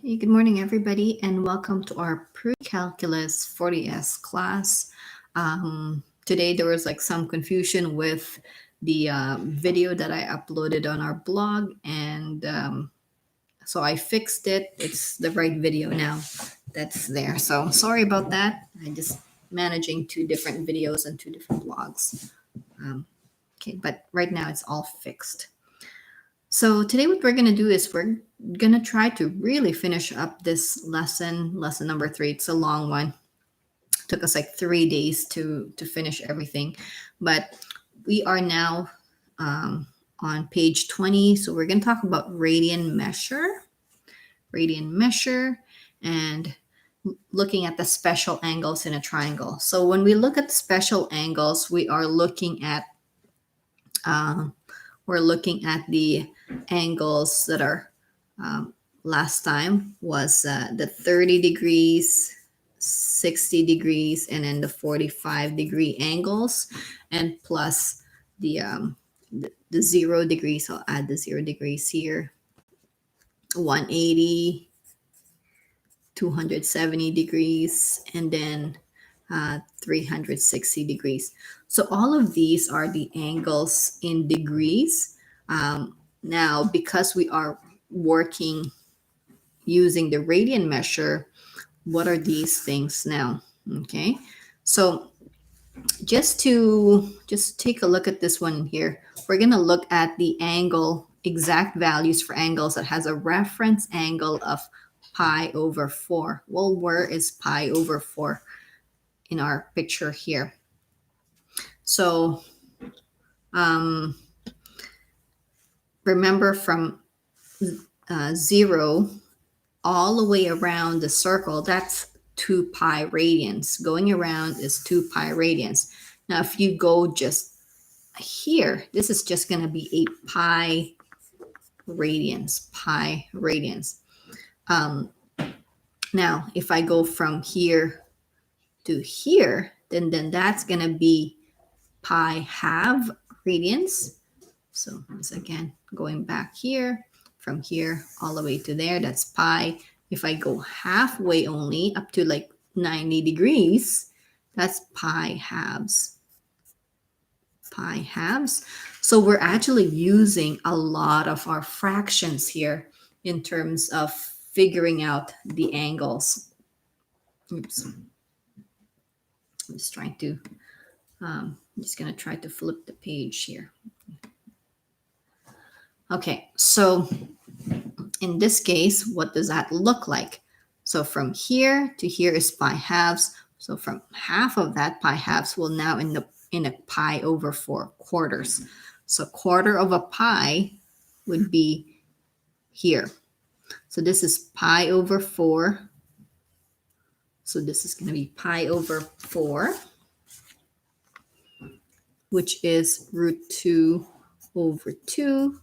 Hey, good morning, everybody, and welcome to our pre-calculus 40S class. Today there was like some confusion with the video that I uploaded on our blog, and so I fixed it. It's the right video now that's there. So sorry about that. I'm just managing two different videos and two different blogs. Okay, but right now it's all fixed. So today what we're going to do is we're going to try to really finish up this lesson number 3. It's a long one. It took us like 3 days to finish everything. But we are now on page 20. So we're going to talk about radian measure, and looking at the special angles in a triangle. So when we look at special angles, we are looking at the angles that are last time was the 30 degrees, 60 degrees, and then the 45-degree angles, and plus the 0 degrees. I'll add the 0 degrees here. 180, 270 degrees, and then 360 degrees. So all of these are the angles in degrees. Now, because we are working using the radian measure, what are these things now? Okay, so just take a look at this one here. We're going to look at the angle, exact values for angles that has a reference angle of pi over 4. Well, where is pi over 4 in our picture here? So remember, from 0 all the way around the circle, that's 2 pi radians. Going around is 2 pi radians. Now, if you go just here, this is just going to be 8 pi radians. Now, if I go from here to here, then that's going to be pi half radians. So once again, going back here, from here all the way to there, that's pi. If I go halfway only, up to like 90 degrees, that's pi halves. So we're actually using a lot of our fractions here in terms of figuring out the angles. Oops. I'm just trying to, just going to try to flip the page here. Okay, so in this case, what does that look like? So from here to here is pi halves. So from half of that pi halves will now end up in a pi over 4 quarters. So quarter of a pi would be here. So this is pi over 4. So this is going to be pi over 4, which is root 2 over 2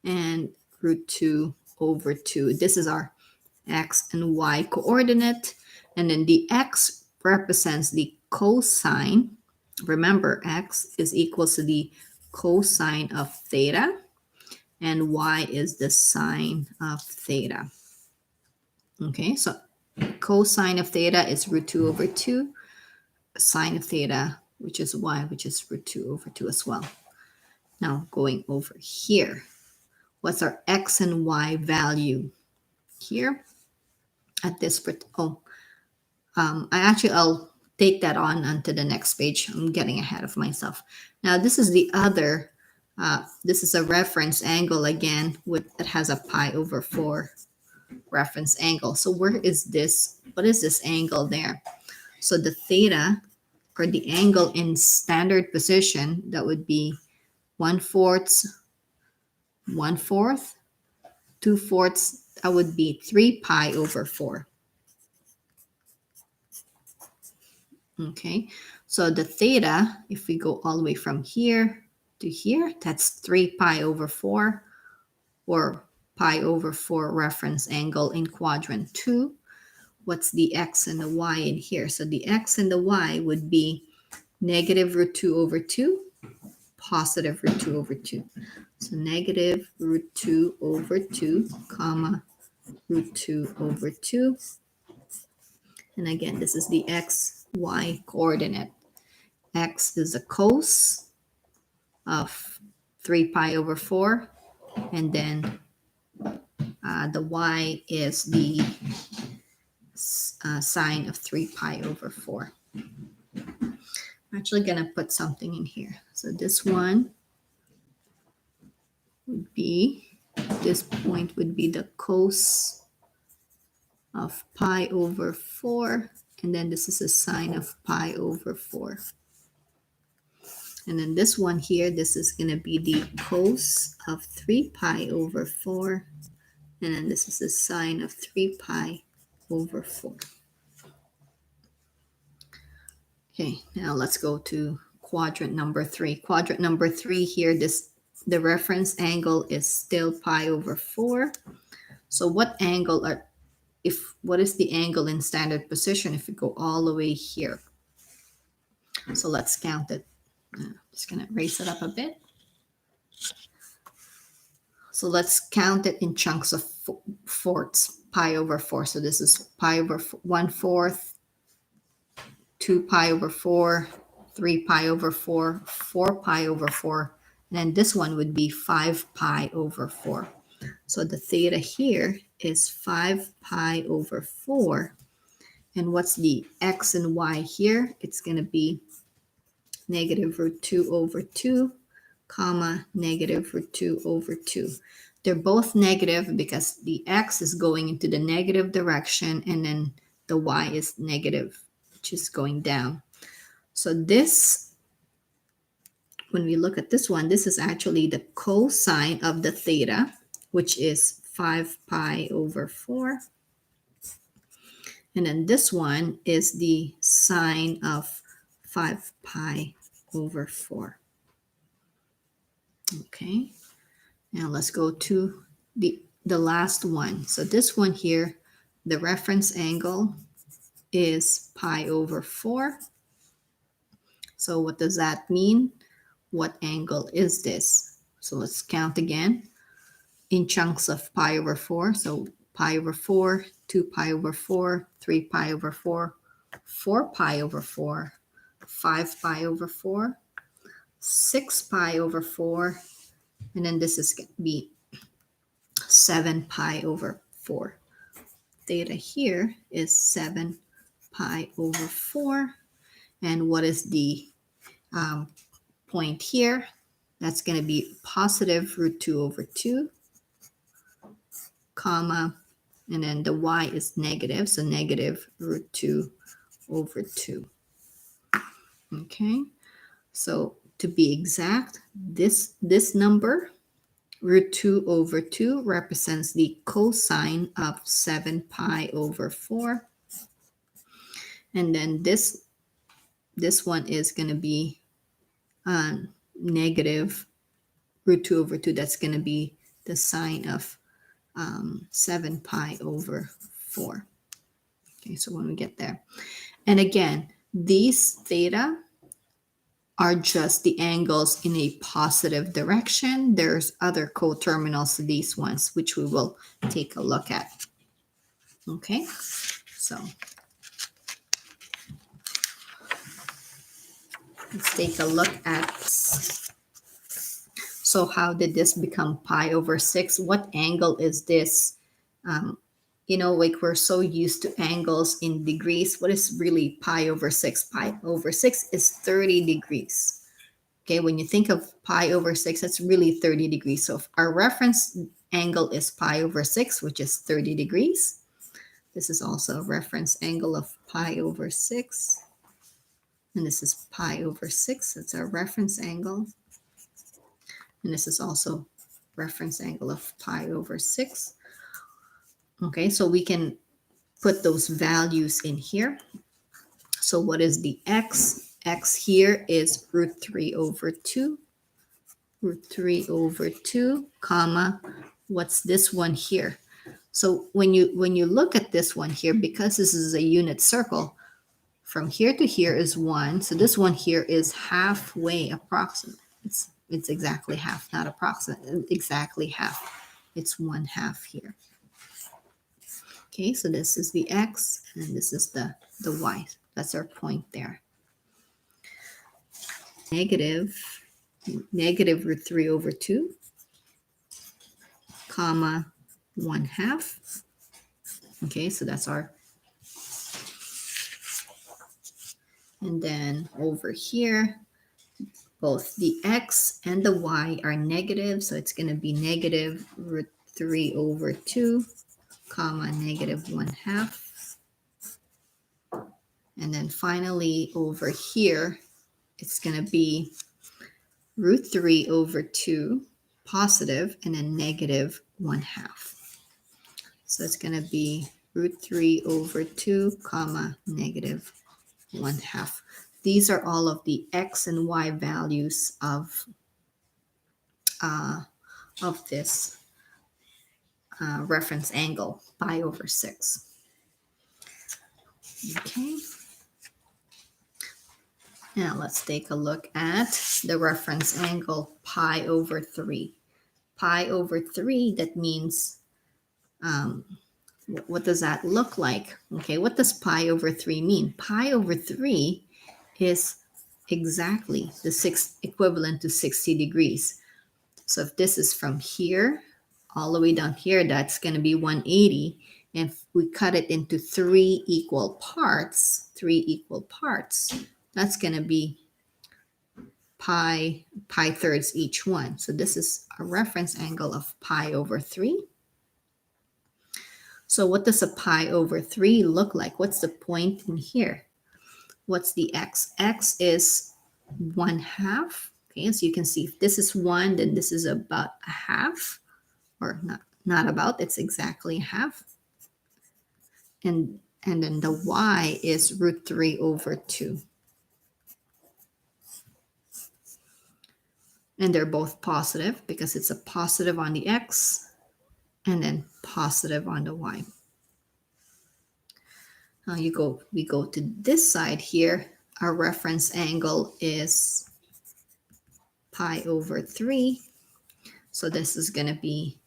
and root 2 over 2. This is our x and y coordinate. And then the x represents the cosine. Remember, x is equal to the cosine of theta, and y is the sine of theta. Okay, so cosine of theta is root 2 over 2. Sine of theta, which is y, which is root 2 over 2 as well. Now going over here, what's our x and y value here at this? I'll take that on onto the next page. I'm getting ahead of myself. Now this is the other, this is a reference angle again that has a pi over 4 reference angle. So where is this? What is this angle there? So the theta, or the angle in standard position, that would be 1/4, 1/4, 2/4. That would be 3 pi over 4. Okay, so the theta, if we go all the way from here to here, that's 3 pi over 4, or pi over 4 reference angle in quadrant 2. What's the x and the y in here? So the x and the y would be negative root 2 over 2, positive root 2 over 2. So negative root 2 over 2, comma, root 2 over 2. And again, this is the x, y coordinate. X is the cos of 3 pi over 4. And then the y is the sine of 3 pi over 4. I'm actually going to put something in here. So this one would be, this point would be the cos of pi over 4. And then this is a sine of pi over 4. And then this one here, this is going to be the cos of 3 pi over 4. And then this is the sine of 3 pi over 4. Okay, now let's go to quadrant number 3. Quadrant number 3 here, the reference angle is still pi over 4. So what is the angle in standard position if we go all the way here? So let's count it. I'm just going to raise it up a bit. So let's count it in chunks of fourths, pi over 4. So this is pi over 1/4, 2 pi over 4, 3 pi over 4, 4 pi over 4, and then this one would be 5 pi over 4. So the theta here is 5 pi over 4. And what's the x and y here? It's going to be negative root 2 over 2, comma, negative root 2 over 2. They're both negative because the x is going into the negative direction and then the y is negative, which is going down. So this, when we look at this one, this is actually the cosine of the theta, which is 5 pi over 4. And then this one is the sine of 5 pi over 4. Okay, now let's go to the last one. So this one here, the reference angle is pi over 4. So what does that mean? What angle is this? So let's count again in chunks of pi over 4. So pi over 4, 2 pi over 4, 3 pi over 4, 4 pi over 4, 5 pi over 4, 6 pi over 4, and then this is going to be 7 pi over 4. Theta here is 7 pi over 4. And what is the point here? That's going to be positive root 2 over 2, comma, and then the y is negative, so negative root 2 over 2. Okay, so to be exact, this number, root 2 over 2, represents the cosine of 7 pi over 4. And then this one is going to be negative root 2 over 2. That's going to be the sine of 7 pi over 4. Okay, so when we get there. And again, these theta are just the angles in a positive direction. There's other coterminals to these ones, which we will take a look at. Okay, so let's take a look at, so how did this become pi over 6? What angle is this? Like we're so used to angles in degrees. What is really pi over 6? Pi over 6 is 30 degrees. Okay, when you think of pi over 6, that's really 30 degrees. So if our reference angle is pi over 6, which is 30 degrees. This is also a reference angle of pi over 6. And this is pi over 6. That's our reference angle. And this is also reference angle of pi over 6. Okay, so we can put those values in here. So what is the x? X here is root 3 over 2. Root 3 over 2, comma, what's this one here? So when you look at this one here, because this is a unit circle, from here to here is 1. So this one here is halfway approximate. It's exactly half, not approximate, exactly half. It's 1/2 here. Okay, so this is the x and this is the y. That's our point there. Negative root 3 over 2, comma 1/2. Okay, so that's our, and then over here, both the x and the y are negative, so it's going to be negative root 3 over 2, comma negative 1/2. And then finally over here, it's going to be root 3 over 2 positive and then negative 1/2. So it's going to be root 3 over 2 comma negative 1/2. These are all of the x and y values of this reference angle, pi over 6. Okay. Now let's take a look at the reference angle pi over 3. Pi over 3, that means, what does that look like? Okay, what does pi over 3 mean? Pi over 3 is exactly the equivalent to 60 degrees. So if this is from here all the way down here, that's going to be 180. And if we cut it into three equal parts, that's going to be pi thirds each one. So this is a reference angle of pi over 3. So what does a pi over 3 look like? What's the point in here? What's the x? X is 1/2. Okay, so you can see if this is 1, then this is about a half, or not about, it's exactly a half. And then the y is root 3 over 2. And they're both positive because it's a positive on the x and then positive on the y. Now we go to this side here. Our reference angle is pi over 3. So this is going to be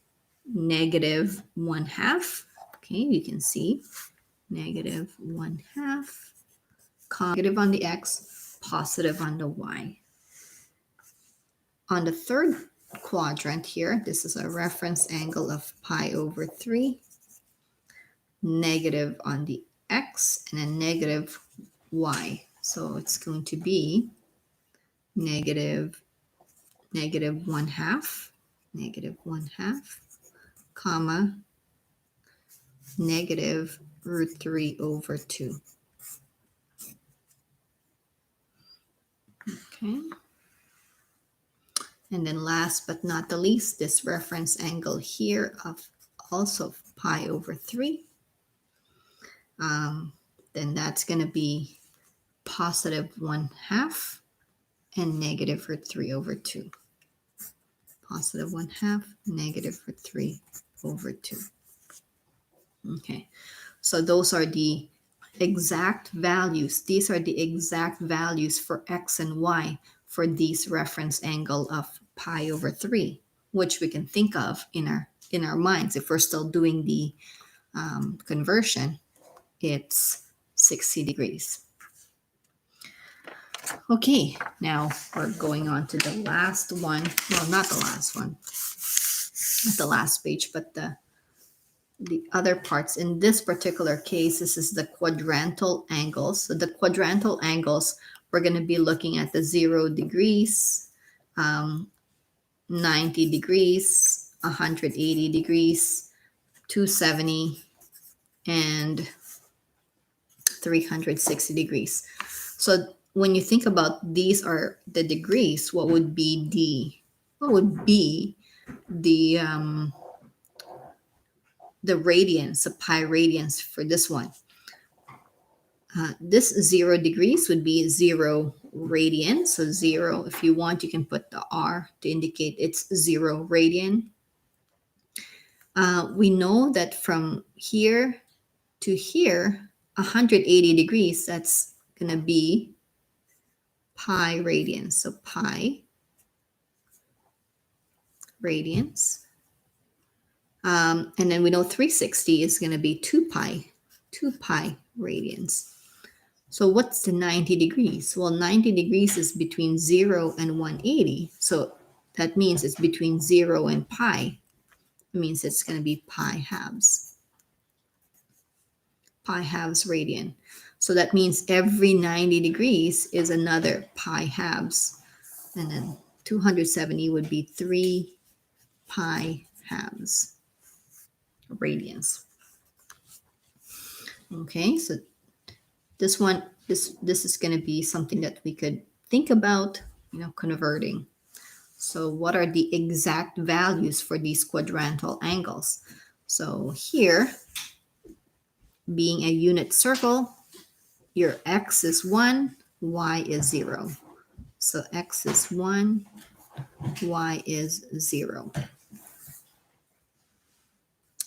negative 1/2. Okay, you can see negative 1/2. Negative on the x, positive on the y. On the third quadrant here, this is a reference angle of pi over 3. Negative on the x and a negative y. So it's going to be negative 1/2, comma, negative root 3 over 2. Okay. And then last but not the least, this reference angle here of also pi over 3. Then that's going to be positive 1/2 and negative root 3 over 2. Positive 1/2, negative root 3 over 2. Okay, so those are the exact values. These are the exact values for x and y for these reference angle of pi over 3, which we can think of in our minds. If we're still doing the conversion, it's 60 degrees. Okay, now we're going on to the last one. Well, not the last one, not the last page, but the other parts. In this particular case, this is the quadrantal angles. So the quadrantal angles, we're going to be looking at the 0 degrees, 90 degrees, 180 degrees, 270, and 360 degrees. So when you think about these are the degrees, what would be the radians, the pi radians for this one? This 0 degrees would be 0 radian. So 0, if you want, you can put the R to indicate it's 0 radian. We know that from here to here, 180 degrees, that's going to be pi radians. So pi radians. And then we know 360 is going to be 2 pi radians. So what's the 90 degrees? Well, 90 degrees is between 0 and 180. So that means it's between 0 and pi. It means it's going to be pi halves. Pi halves radian. So that means every 90 degrees is another pi halves. And then 270 would be 3 pi halves radians. Okay, so this one, this is going to be something that we could think about, converting. So what are the exact values for these quadrantal angles? So here, being a unit circle, your x is 1, y is 0. So x is 1, y is 0.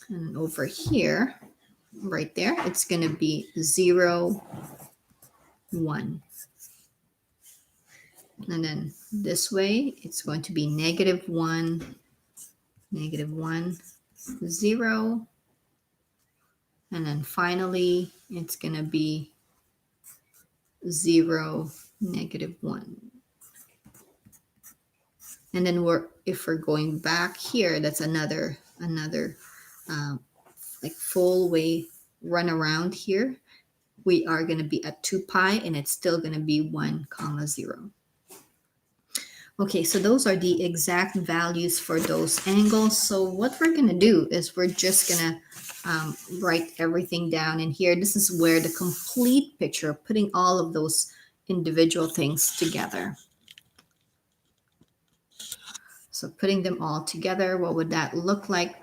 And over here, right there, it's going to be 0, 1. And then this way, it's going to be -1, -1, 0. And then finally, it's going to be 0, -1. And then if we're going back here, that's another like full way run around here. We are going to be at 2 pi, and it's still going to be 1, 0. Okay, so those are the exact values for those angles. So what we're going to do is we're just going to write everything down in here. This is where the complete picture, putting all of those individual things together. So putting them all together, what would that look like?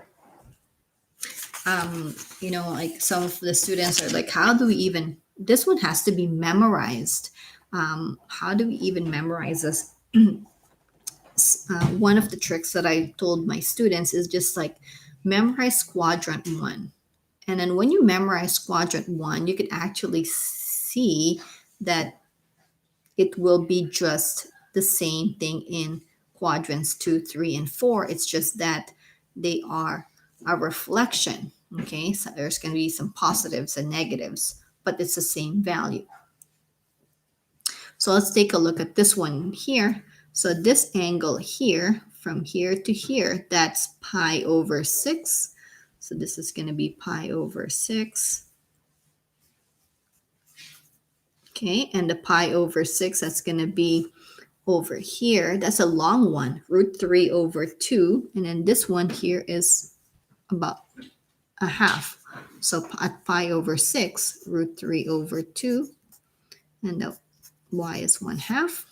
Like some of the students are like, how do we even, this one has to be memorized. How do we even memorize this? One of the tricks that I told my students is just like memorize quadrant 1. And then when you memorize quadrant 1, you can actually see that it will be just the same thing in quadrants 2, 3, and 4. It's just that they are a reflection. Okay, so there's going to be some positives and negatives, but it's the same value. So let's take a look at this one here. So this angle here, from here to here, that's pi over 6. So this is going to be pi over 6. Okay, and the pi over 6, that's going to be over here. That's a long one, √3 over 2. And then this one here is about a half. So at pi over 6, √3 over 2. And the y is 1/2.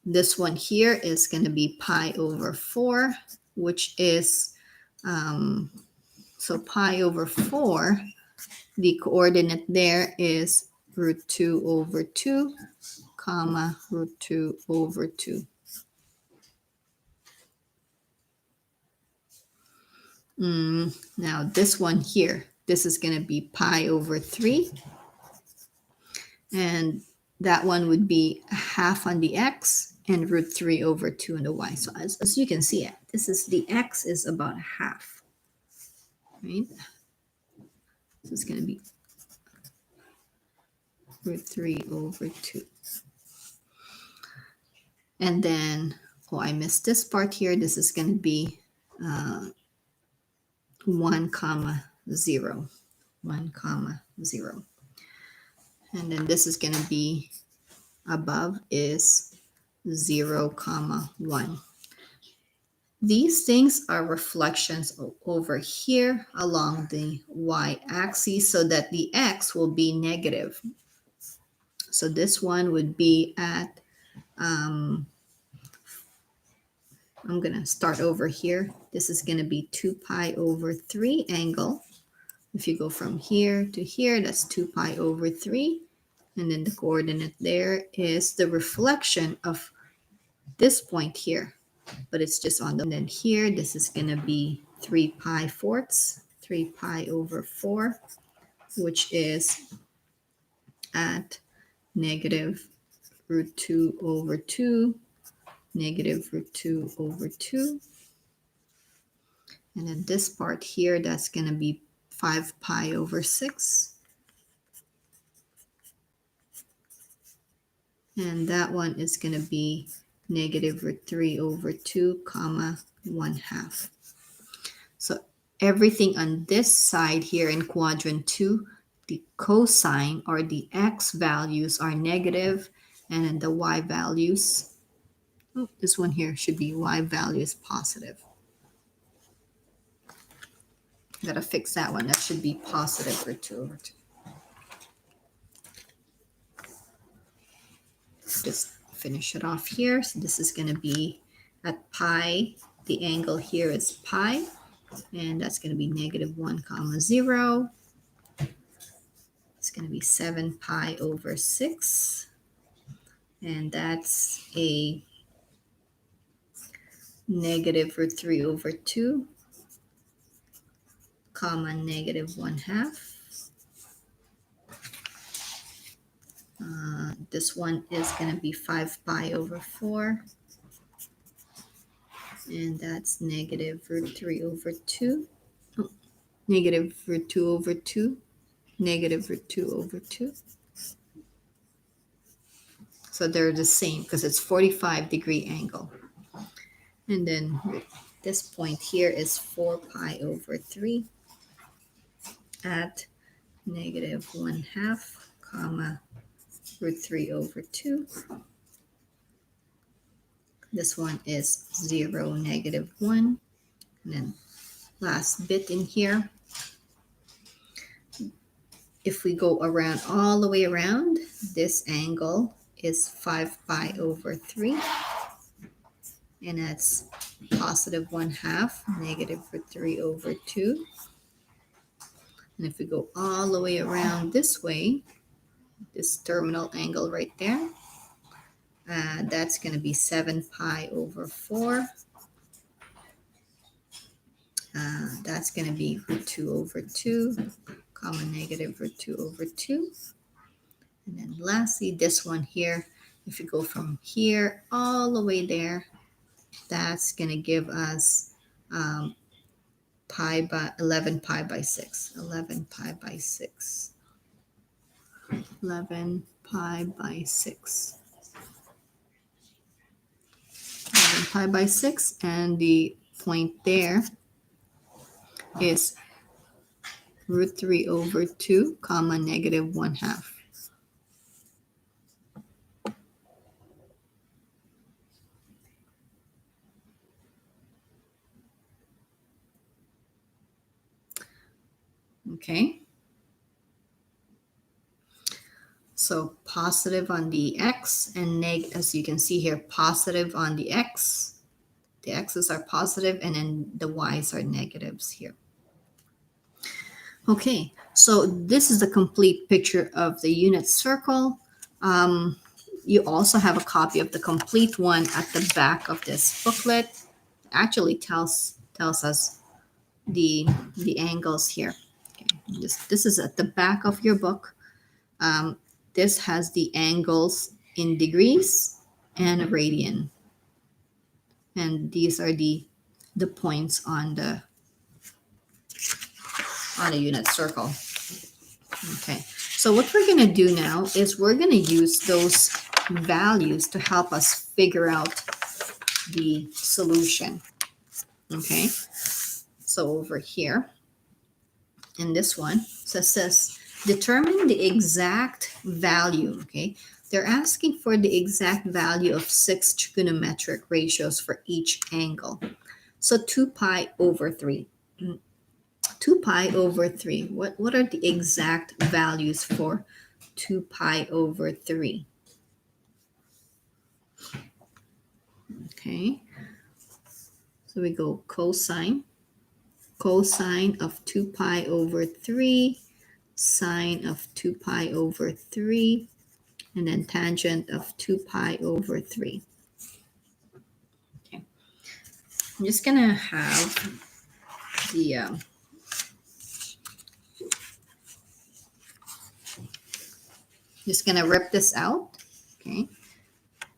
This one here is going to be pi over 4, which is, so pi over 4, the coordinate there is √2 over 2, comma, √2 over 2. Now this one here, this is going to be pi over 3. And that one would be 1/2 on the x and √3 over 2 on the y. So as you can see, this is the x is about 1/2, right? So it's going to be √3 over 2. And then, oh, I missed this part here. This is going to be 1, 0. 1, 0. And then this is going to be above is 0, 1. These things are reflections over here along the y-axis so that the x will be negative. So this one would be at, I'm going to start over here. This is going to be 2 pi over 3 angle. If you go from here to here, that's 2 pi over 3. And then the coordinate there is the reflection of this point here. But it's just on the, and then here, this is going to be 3 pi fourths, 3 pi over 4, which is at negative √2 over 2, negative √2 over 2. And then this part here, that's going to be 5 pi over 6. And that one is going to be negative root 3 over 2, comma, 1/2. So everything on this side here in quadrant 2, the cosine or the x values are negative, and then the y values, oh, this one here should be y value is positive. Gotta fix that one. That should be positive root 2 over 2. Just finish it off here. So this is going to be at pi. The angle here is pi, and that's going to be negative 1 comma 0. It's going to be 7 pi over 6, and that's a negative root 3 over 2, comma, negative 1/2. This one is going to be 5 pi over 4, and that's negative root 3 over 2, oh, negative root 2 over 2, negative root 2 over 2. So they're the same because it's 45-degree angle. And then this point here is 4 pi over 3 at negative 1/2, comma, root 3 over 2. This one is 0, negative 1. And then last bit in here, if we go around all the way around, this angle is 5 pi over 3. And that's positive 1/2, negative root 3 over 2. And if we go all the way around this way, this terminal angle right there, that's going to be 7 pi over 4. That's going to be root 2 over 2, comma, negative root 2 over 2. And then lastly, this one here, if you go from here all the way there, that's going to give us pi by 11 pi by 6. 11 pi by 6. 11 pi by 6. 11 pi by 6, and the point there is root 3 over 2, comma, negative 1/2. Okay. So positive on the x and as you can see here, positive on the x. The x's are positive, and then the y's are negatives here. Okay, so this is the complete picture of the unit circle. You also have a copy of the complete one at the back of this booklet. Actually tells us the angles here. Okay, this is at the back of your book. This has the angles in degrees and radian, and these are the points on the unit circle. Okay, so what we're going to do now is we're going to use those values to help us figure out the solution. Okay, so over here in this one, so it says determine the exact value. Okay, they're asking for the exact value of 6 trigonometric ratios for each angle. So 2 pi over 3. 2 pi over 3. What are the exact values for 2 pi over 3? Okay, so we go cosine of 2 pi over 3, sine of 2 pi over 3, and then tangent of 2 pi over 3. Okay, I'm just gonna have the just gonna rip this out. Okay,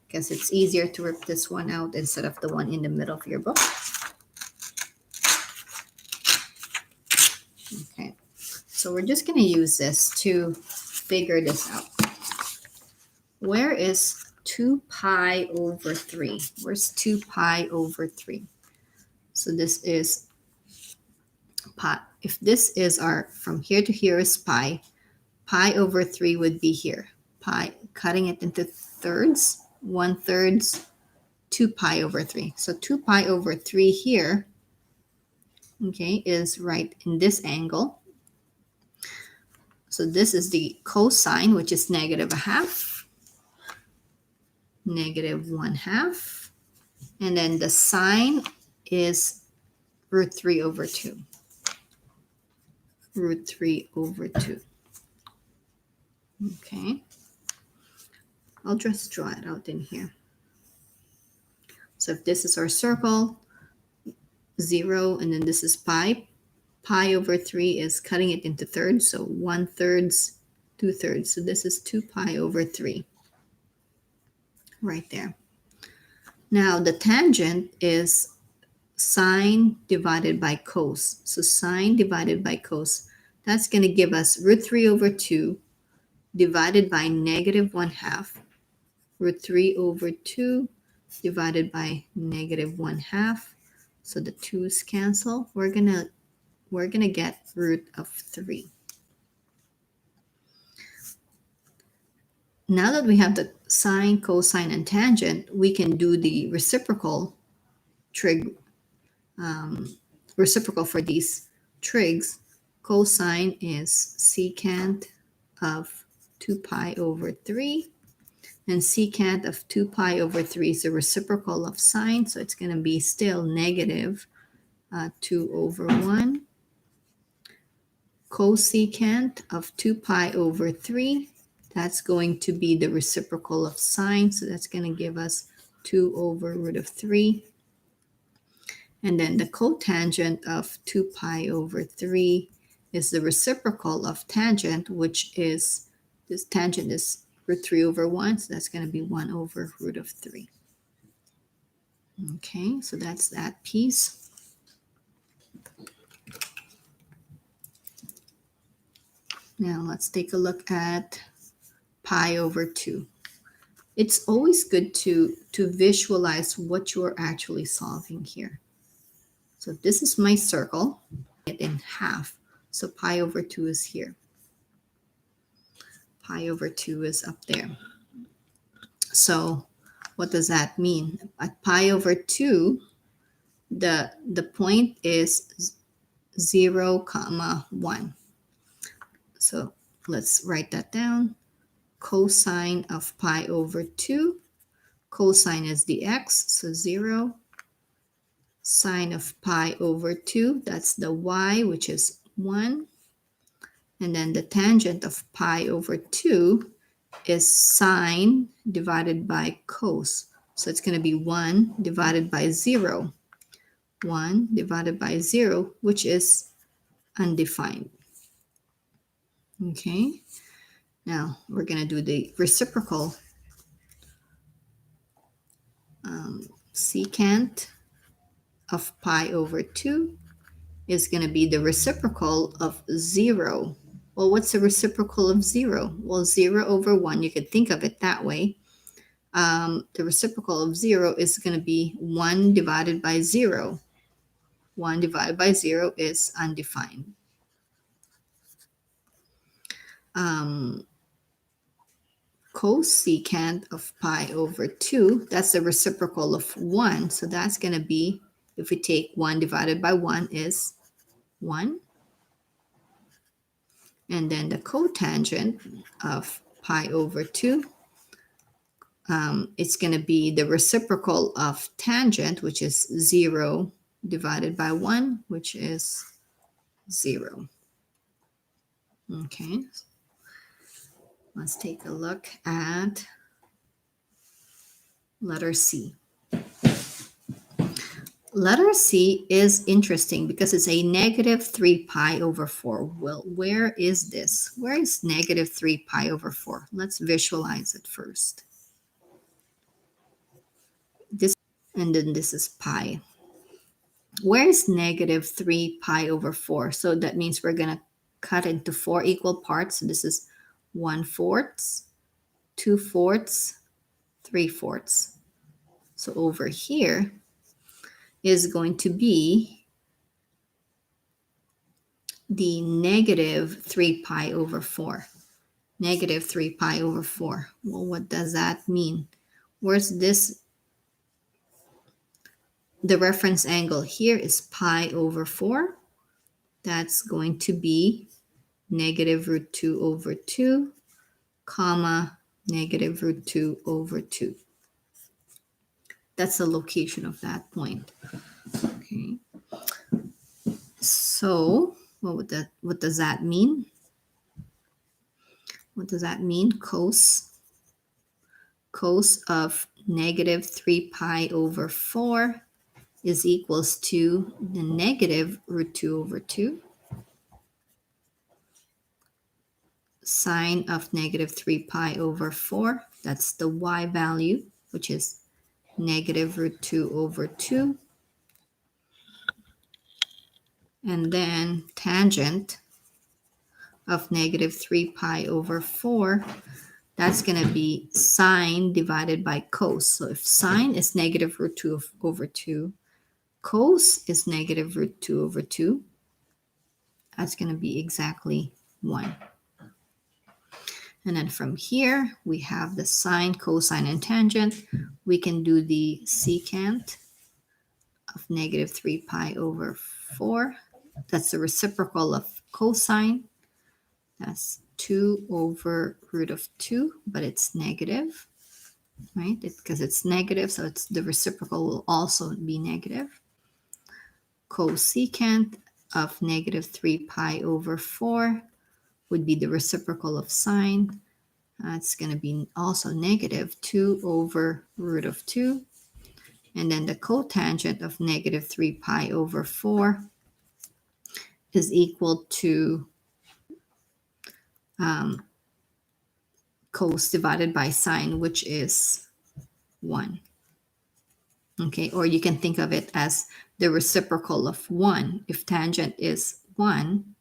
because it's easier to rip this one out instead of the one in the middle of your book. So we're just going to use this to figure this out. Where is 2 pi over 3? Where's 2 pi over 3? So this is pi. If this is our, from here to here is pi, pi over 3 would be here. Pi, cutting it into thirds, 1/3, 2 pi over 3. So 2 pi over 3 here, okay, is right in this angle. So this is the cosine, which is -1/2, -1/2. And then the sine is √3 over 2. √3 over 2. Okay. I'll just draw it out in here. So if this is our circle, 0, and then this is pi. Pi over 3 is cutting it into thirds, so 1/3, 2/3. So this is 2 pi over 3 right there. Now the tangent is sine divided by cos. So sine divided by cos, that's going to give us √3 over 2 divided by -1/2. √3 over 2 divided by -1/2. So the 2's cancel. We're gonna get root of 3. Now that we have the sine, cosine, and tangent, we can do the reciprocal reciprocal for these trigs. Cosine is secant of 2 pi over 3. And secant of 2 pi over 3 is the reciprocal of sine, so it's going to be still negative 2 over 1. Cosecant of 2 pi over 3, that's going to be the reciprocal of sine, so that's going to give us 2 over √3. And then the cotangent of 2 pi over 3 is the reciprocal of tangent, which is, this tangent is √3 over 1, so that's going to be 1 over √3. Okay, so that's that piece. Now let's take a look at pi over 2. It's always good to visualize what you're actually solving here. So this is my circle, it in half. So pi over 2 is here. Pi over 2 is up there. So what does that mean? At pi over 2, the point is 0, 1. So let's write that down. Cosine of pi over 2. Cosine is the x, so 0. Sine of pi over 2, that's the y, which is 1. And then the tangent of pi over 2 is sine divided by cos. So it's going to be 1 divided by 0. 1 divided by 0, which is undefined. Okay, now we're going to do the reciprocal. Secant of pi over 2 is going to be the reciprocal of 0. Well, what's the reciprocal of 0? Well, 0 over 1, you could think of it that way. The reciprocal of 0 is going to be 1 divided by 0. 1 divided by 0 is undefined. Cosecant of pi over 2, that's the reciprocal of 1. So that's going to be, if we take 1 divided by 1 is 1. And then the cotangent of pi over 2, it's going to be the reciprocal of tangent, which is 0 divided by 1, which is 0. Okay, let's take a look at letter C. Letter C is interesting because it's a -3 pi over 4. Well, where is this? Where is -3 pi over 4? Let's visualize it first. This, and then this is pi. Where is -3 pi over 4? So that means we're going to cut into 4 equal parts. So this is 1/4, 2/4, 3/4. So over here is going to be the negative 3 pi over 4. Negative 3 pi over 4. Well, what does that mean? Where's this? The reference angle here is pi over 4. That's going to be negative root 2 over 2, comma, negative root 2 over 2. That's the location of that point. Okay. So what does that mean? What does that mean? Cos of negative 3 pi over 4 is equals to the negative root 2 over 2. Sine of negative 3 pi over 4, that's the y value, which is negative root 2 over 2. And then tangent of negative 3 pi over 4, that's going to be sine divided by cos. So if sine is negative root 2 over 2, cos is negative root 2 over 2, that's going to be exactly 1. And then from here, we have the sine, cosine, and tangent. We can do the secant of negative 3 pi over 4. That's the reciprocal of cosine. That's 2 over root of 2, but it's negative, right? Because it's negative, so it's the reciprocal will also be negative. Cosecant of negative 3 pi over 4 would be the reciprocal of sine. It's going to be also negative 2 over root of 2. And then the cotangent of negative 3 pi over 4 is equal to cos divided by sine, which is 1. Okay, or you can think of it as the reciprocal of 1. If tangent is 1,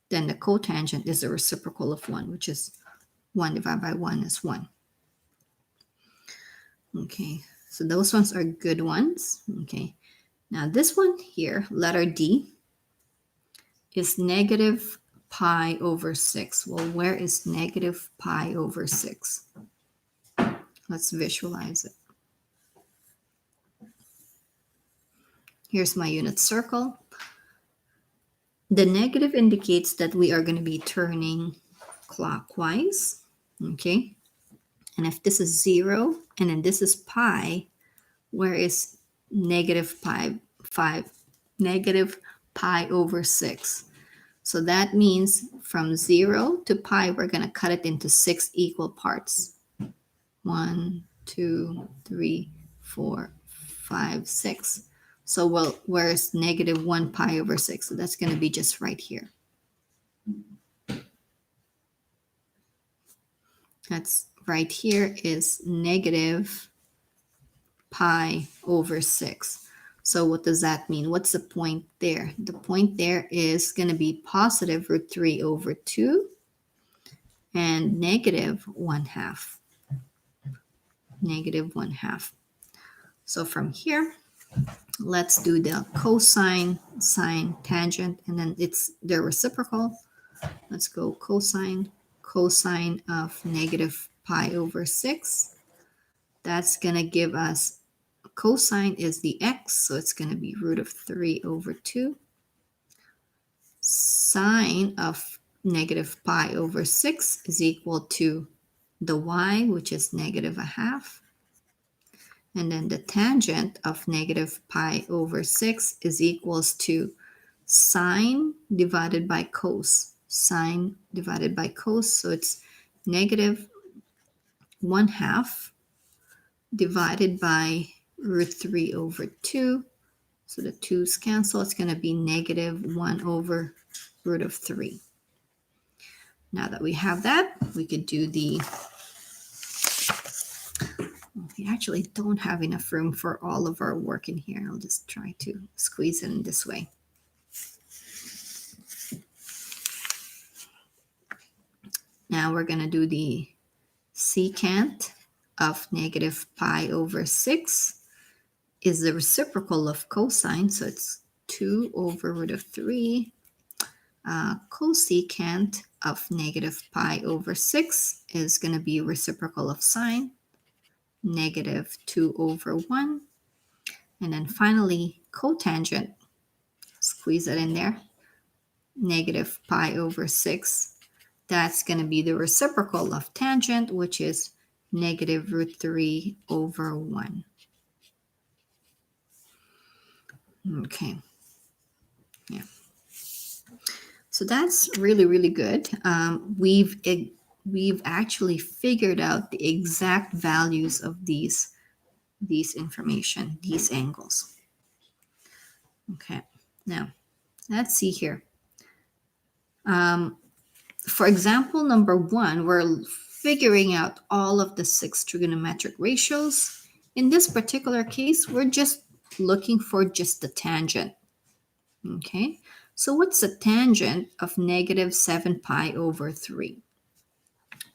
then the cotangent is the reciprocal of 1, which is 1 divided by 1 is 1. Okay, so those ones are good ones. Okay, now this one here, letter D, is negative pi over 6. Well, where is negative pi over 6? Let's visualize it. Here's my unit circle. The negative indicates that we are going to be turning clockwise. Okay, and if this is 0 and then this is pi, where is negative pi over 6? So that means from 0 to pi, we're going to cut it into 6 equal parts. 1, 2, 3, 4, 5, 6. So, well, where's negative 1 pi over 6? So that's going to be just right here. That's right here is negative pi over 6. So what does that mean? What's the point there? The point there is going to be positive root 3 over 2 and negative 1/2. Negative 1/2. So from here, let's do the cosine, sine, tangent, and then they're reciprocal. Let's go cosine of negative pi over 6. That's going to give us, cosine is the x, so it's going to be root of 3 over 2. Sine of negative pi over 6 is equal to the y, which is negative 1/2. And then the tangent of negative pi over 6 is equals to sine divided by cos. Sine divided by cos, so it's negative 1/2 divided by root 3 over 2. So the 2's cancel. It's going to be negative 1 over root of 3. Now that we have that, we could do the... We actually don't have enough room for all of our work in here. I'll just try to squeeze it in this way. Now we're going to do the secant of negative pi over 6 is the reciprocal of cosine, so it's 2 over root of 3. Cosecant of negative pi over 6 is going to be reciprocal of sine, negative 2 over 1. And then finally, cotangent, squeeze it in there, negative pi over 6. That's going to be the reciprocal of tangent, which is negative root 3 over 1. Okay. Yeah. So that's really, really good. We've actually figured out the exact values of these information, these angles. Okay. Now, let's see here. For example, number 1, we're figuring out all of the 6 trigonometric ratios. In this particular case, we're just looking for just the tangent. Okay, so what's the tangent of negative 7 pi over 3?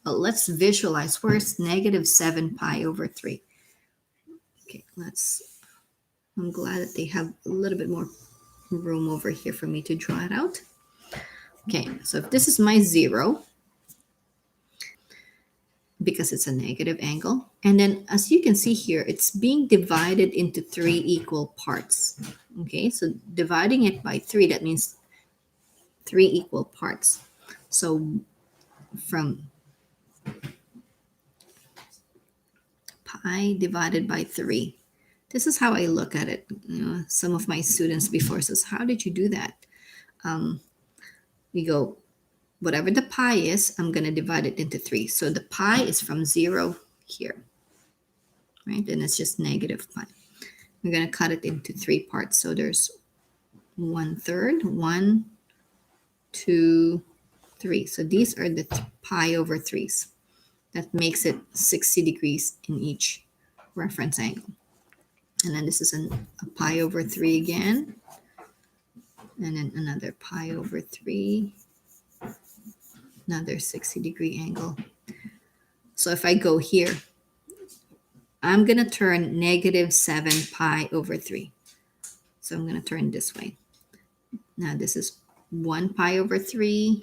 Well, let's visualize first negative 7 pi over 3. Okay, I'm glad that they have a little bit more room over here for me to draw it out. Okay, so if this is my 0, because it's a negative angle, and then as you can see here, it's being divided into 3 equal parts. Okay, so dividing it by 3, that means 3 equal parts. So from pi divided by 3, this is how I look at it. Some of my students before says, how did you do that? We go, whatever the pi is, I'm going to divide it into 3. So the pi is from 0 here, right? And it's just negative pi. We're going to cut it into 3 parts. So there's 1/3, 1, 2, 3. So these are the pi over 3s. That makes it 60 degrees in each reference angle. And then this is a pi over 3 again. And then another pi over 3. Another 60-degree angle. So if I go here, I'm going to turn negative 7 pi over 3. So I'm going to turn this way. Now this is 1 pi over 3,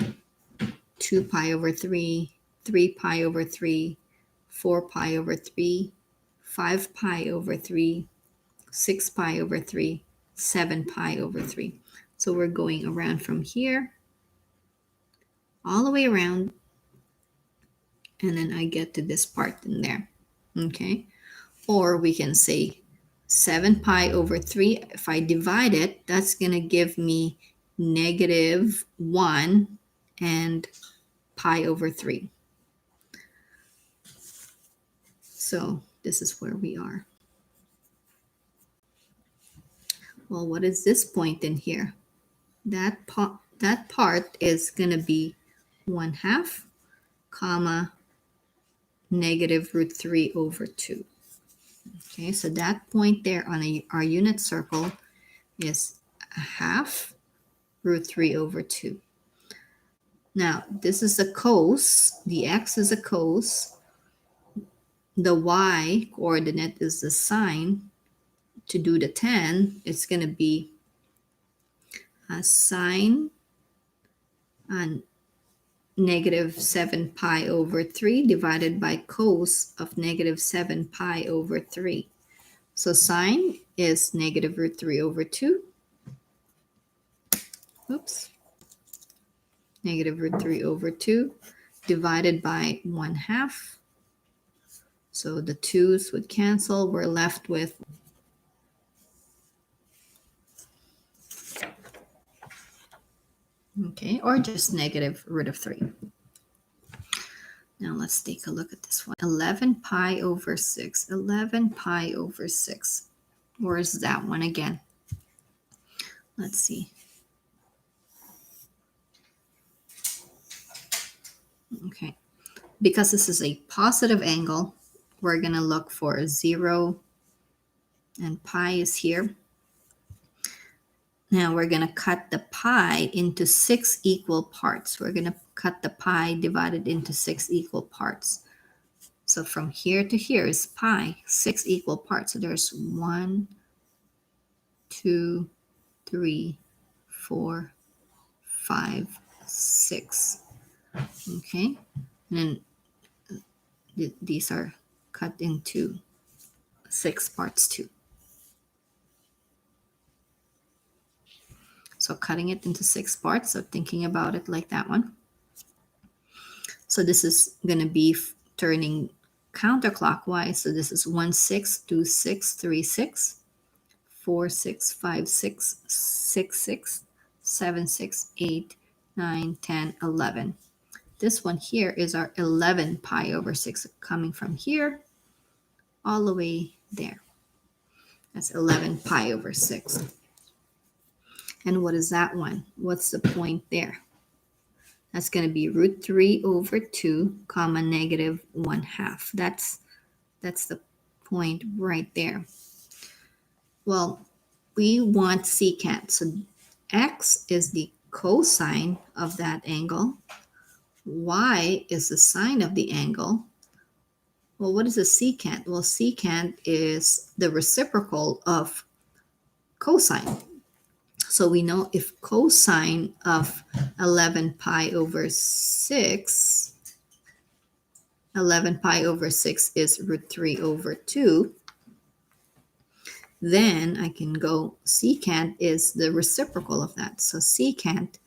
2 pi over 3, 3 pi over 3, 4 pi over 3, 5 pi over 3, 6 pi over 3, 7 pi over 3. So we're going around from here all the way around, and then I get to this part in there. Okay, or we can say 7 pi over 3. If I divide it, that's going to give me negative 1 and pi over 3. So this is where we are. Well, what is this point in here? That part is going to be 1/2, comma, negative root 3 over 2. Okay, so that point there on our unit circle is 1/2 root 3 over 2. Now, this is a cos. The x is a cos. The y coordinate is the sine. To do the tan, it's going to be a sine on negative 7 pi over 3 divided by cos of negative 7 pi over 3. So sine is negative root 3 over 2. Oops. Negative root 3 over 2 divided by 1/2. So the 2's would cancel. We're left with okay, or just negative root of 3. Now let's take a look at this one. 11 pi over 6. 11 pi over 6. Where's that one again? Let's see. Okay. Because this is a positive angle, we're going to look for 0 and pi is here. Now we're going to cut the pi into 6 equal parts. We're going to cut the pi divided into 6 equal parts. So from here to here is pi, 6 equal parts. So there's 1, 2, 3, 4, 5, 6. Okay, and then these are cut into 6 parts too. So cutting it into 6 parts, so thinking about it like that one. So this is going to be turning counterclockwise. So this is 1, 6, 2, 6, 3, 6, 4, 6, 5, 6, 6, 6, 7, 6, 8, 9, 10, 11. This one here is our 11 pi over 6 coming from here all the way there. That's 11 pi over 6. And what is that one? What's the point there? That's going to be root 3 over 2, comma, negative 1/2. That's the point right there. Well, we want secant. So x is the cosine of that angle. Y is the sine of the angle. Well, what is a secant? Well, secant is the reciprocal of cosine. So we know if cosine of 11 pi over 6, 11 pi over 6 is root 3 over 2, then I can go secant is the reciprocal of that. So secant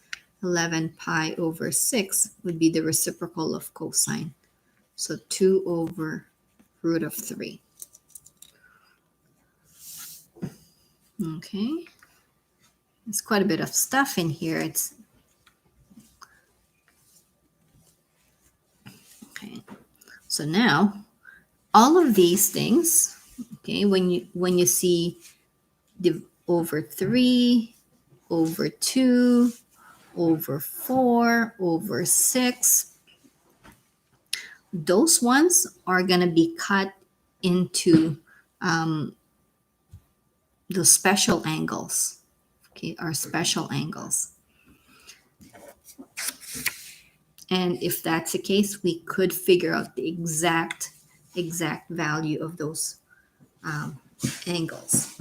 11 pi over 6 would be the reciprocal of cosine. So 2 over root of 3. Okay. There's quite a bit of stuff in here. It's okay. So now all of these things, okay, when you see over 3, over 2, over 4, over 6, those ones are going to be cut into the special angles, okay, our special angles. And if that's the case, we could figure out the exact value of those angles.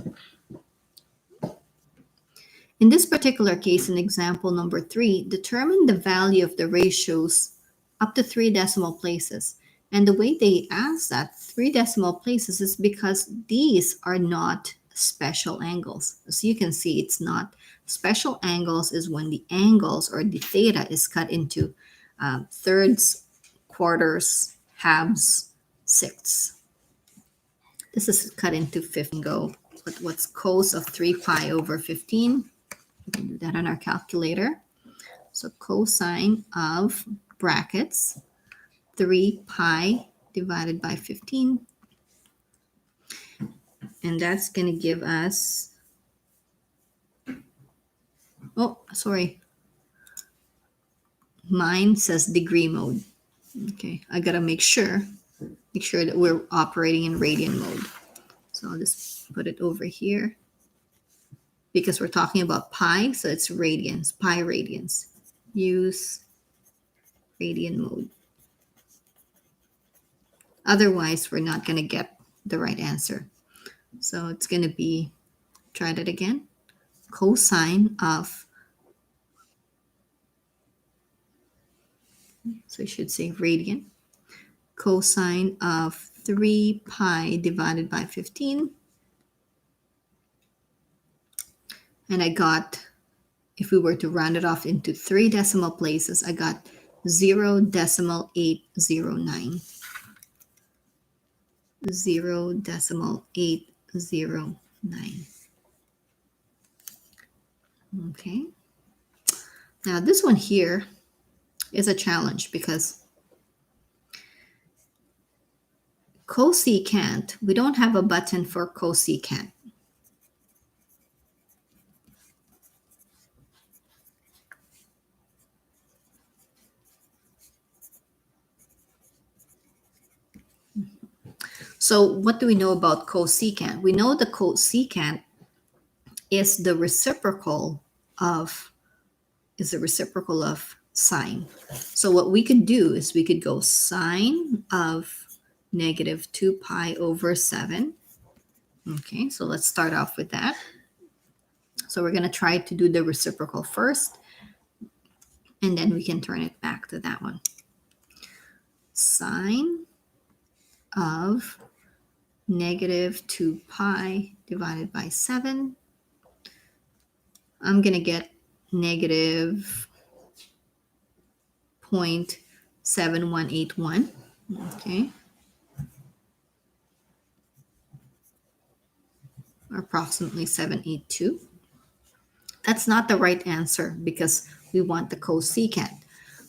In this particular case, in example number 3, determine the value of the ratios up to 3 decimal places. And the way they ask that 3 decimal places is because these are not special angles. As you can see, it's not. Special angles is when the angles or the theta is cut into thirds, quarters, halves, sixths. This is cut into 15. Go. What's cos of 3 pi over 15? We can do that on our calculator. So cosine of brackets 3 pi divided by 15. And that's going to give us, oh, sorry. Mine says degree mode. Okay, I got to make sure that we're operating in radian mode. So I'll just put it over here. Because we're talking about pi, so it's radians, pi radians. Use radian mode. Otherwise, we're not going to get the right answer. So it's going to be, try that again, cosine of, so I should say radian, cosine of 3 pi divided by 15. And I got, if we were to round it off into 3 decimal places, I got 0.809. 0.809. Okay. Now this one here is a challenge because cosecant, we don't have a button for cosecant. So what do we know about cosecant? We know the cosecant is the reciprocal of sine. So what we could do is we could go sine of negative 2 pi over 7. Okay, so let's start off with that. So we're going to try to do the reciprocal first, and then we can turn it back to that one. Sine of negative 2 pi divided by 7. I'm going to get negative 0.7181. Okay. Approximately 782. That's not the right answer because we want the cosecant.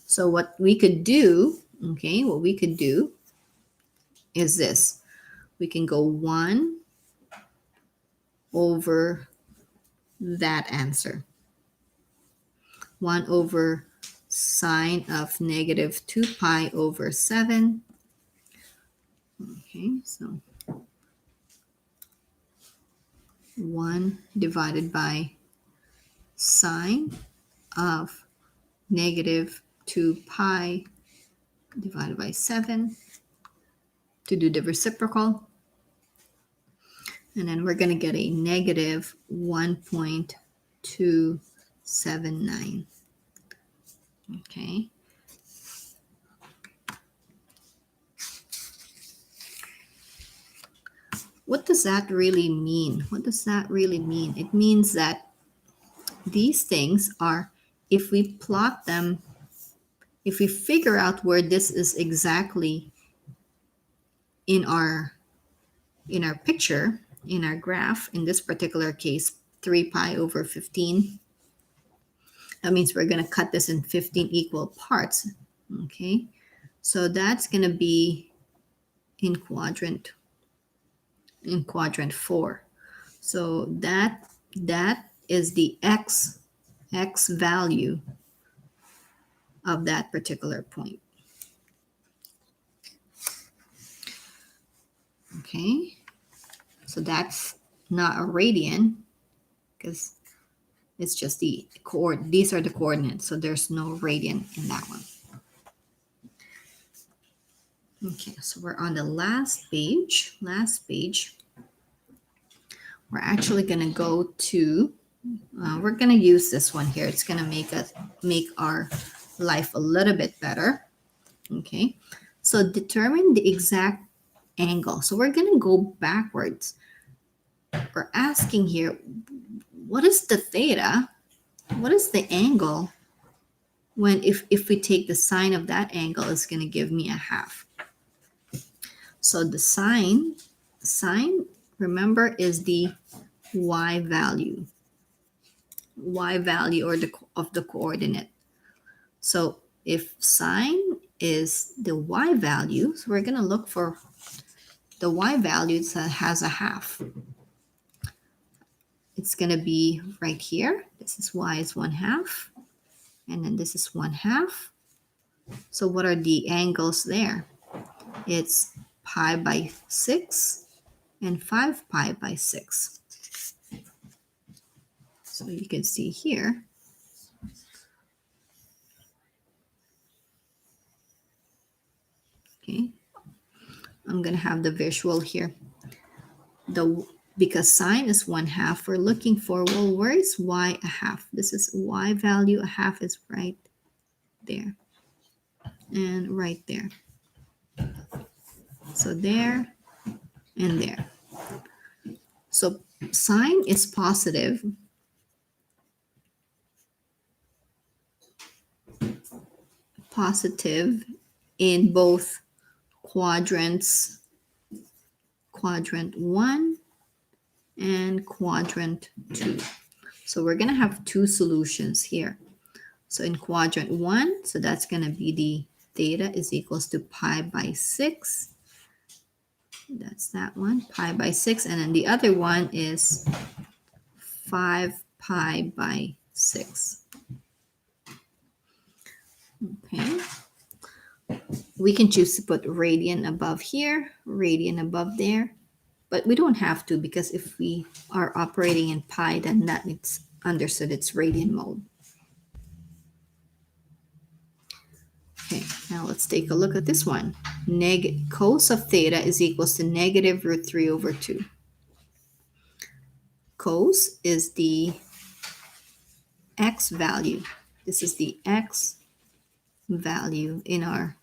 So what we could do, okay, what we could do is this. We can go 1 over that answer. 1 over sine of negative 2 pi over 7. Okay, so 1 divided by sine of negative 2 pi divided by 7 to do the reciprocal. And then we're going to get a negative 1.279. Okay. What does that really mean? What does that really mean? It means that these things are, if we plot them, if we figure out where this is exactly in our picture, in our graph, in this particular case, 3 pi over 15, that means we're going to cut this in 15 equal parts. Okay, so that's going to be in quadrant 4. So that is the x value of that particular point. Okay, so that's not a radian because it's just these are the coordinates, so there's no radian in that one. Okay, so we're on the last page. We're actually going to go to, we're going to use this one here. It's going to make our life a little bit better. Okay, so determine the exact angle. So we're going to go backwards. We're asking here, what is the theta? What is the angle when if we take the sine of that angle, it's going to give me a half. So the sine, remember, is the y value or of the coordinate. So if sine is the y value, so we're going to look for the y value that has a half. It's going to be right here. This is y is 1/2, and then this is 1/2. So what are the angles there? It's pi by 6 and 5 pi by 6. So you can see here. Okay, I'm going to have the visual here. Because sine is 1/2, we're looking for, well, where is y a half? This is y value, a half is right there and right there. So there and there. So sine is positive. Positive in both quadrants, quadrant 1 and quadrant 2. So we're going to have two solutions here. So in quadrant 1, so that's going to be the theta is equals to pi by 6. That's that one, pi by 6. And then the other one is 5 pi by 6. Okay. We can choose to put radian above here, radian above there. But we don't have to, because if we are operating in pi, then that it's understood it's radian mode. Okay, now let's take a look at this one. Cos of theta is equals to negative root 3 over 2. Cos is the x value. This is the x value in our...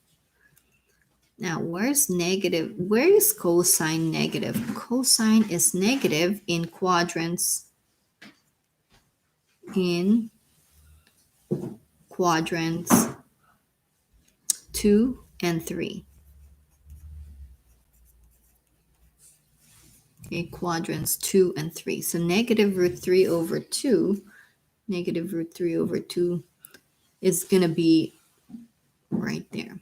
Now, where's negative? Where is cosine negative? Cosine is negative in quadrants 2 and 3. Okay, quadrants 2 and 3. So negative root 3 over 2, negative root 3 over 2 is going to be right there.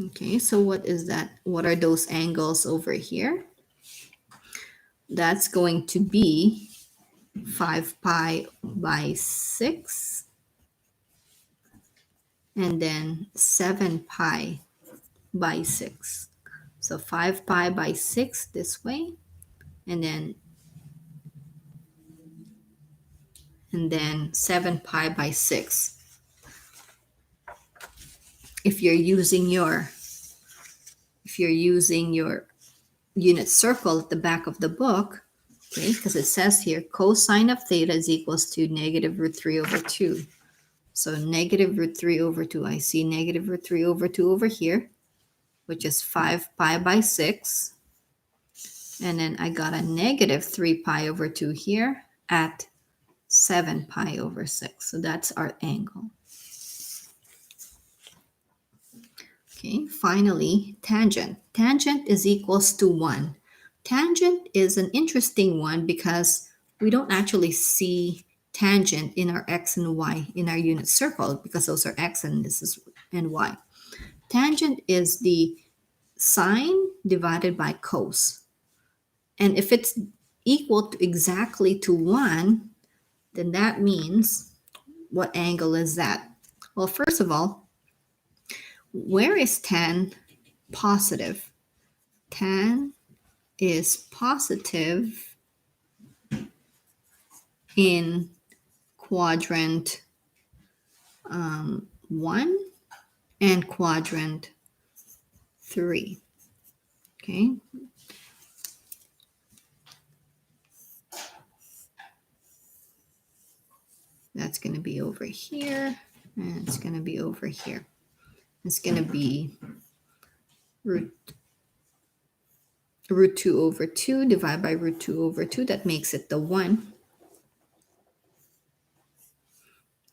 Okay, so what is that? What are those angles over here? That's going to be 5 pi by 6, and then 7 pi by 6. So 5 pi by 6 this way, and then 7 pi by 6. If you're using your unit circle at the back of the book, okay, because it says here cosine of theta is equals to negative root 3 over 2. So negative root 3 over 2, I see negative root 3 over 2 over here, which is 5 pi by 6. And then I got a negative 3 pi over 2 here at 7 pi over 6. So that's our angle. Okay, finally, tangent. Tangent is equals to 1. Tangent is an interesting one because we don't actually see tangent in our x and y in our unit circle, because those are x and this is and y. Tangent is the sine divided by cos. And if it's equal to exactly to 1, then that means, what angle is that? Well, first of all, where is tan positive? Tan is positive in quadrant 1 and quadrant 3. Okay. That's going to be over here, and it's going to be over here. It's going to be root 2 over 2 divided by root 2 over 2. That makes it the 1.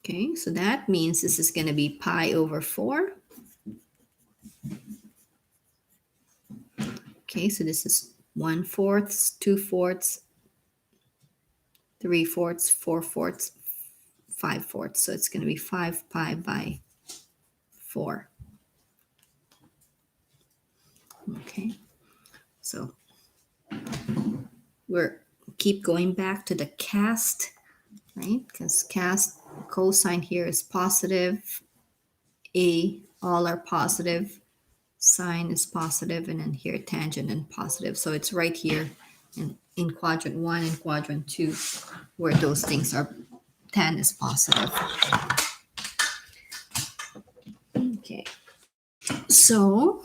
Okay, so that means this is going to be pi over 4. Okay, so this is 1/4, 2/4, 3/4, 4/4, 5/4. So it's going to be 5 pi by 4. Okay, so we're keep going back to the cast, right? Because cast cosine here is positive. All are positive. Sine is positive, and then here tangent and positive. So it's right here in quadrant 1 and quadrant 2 where those things are, tan is positive. Okay, so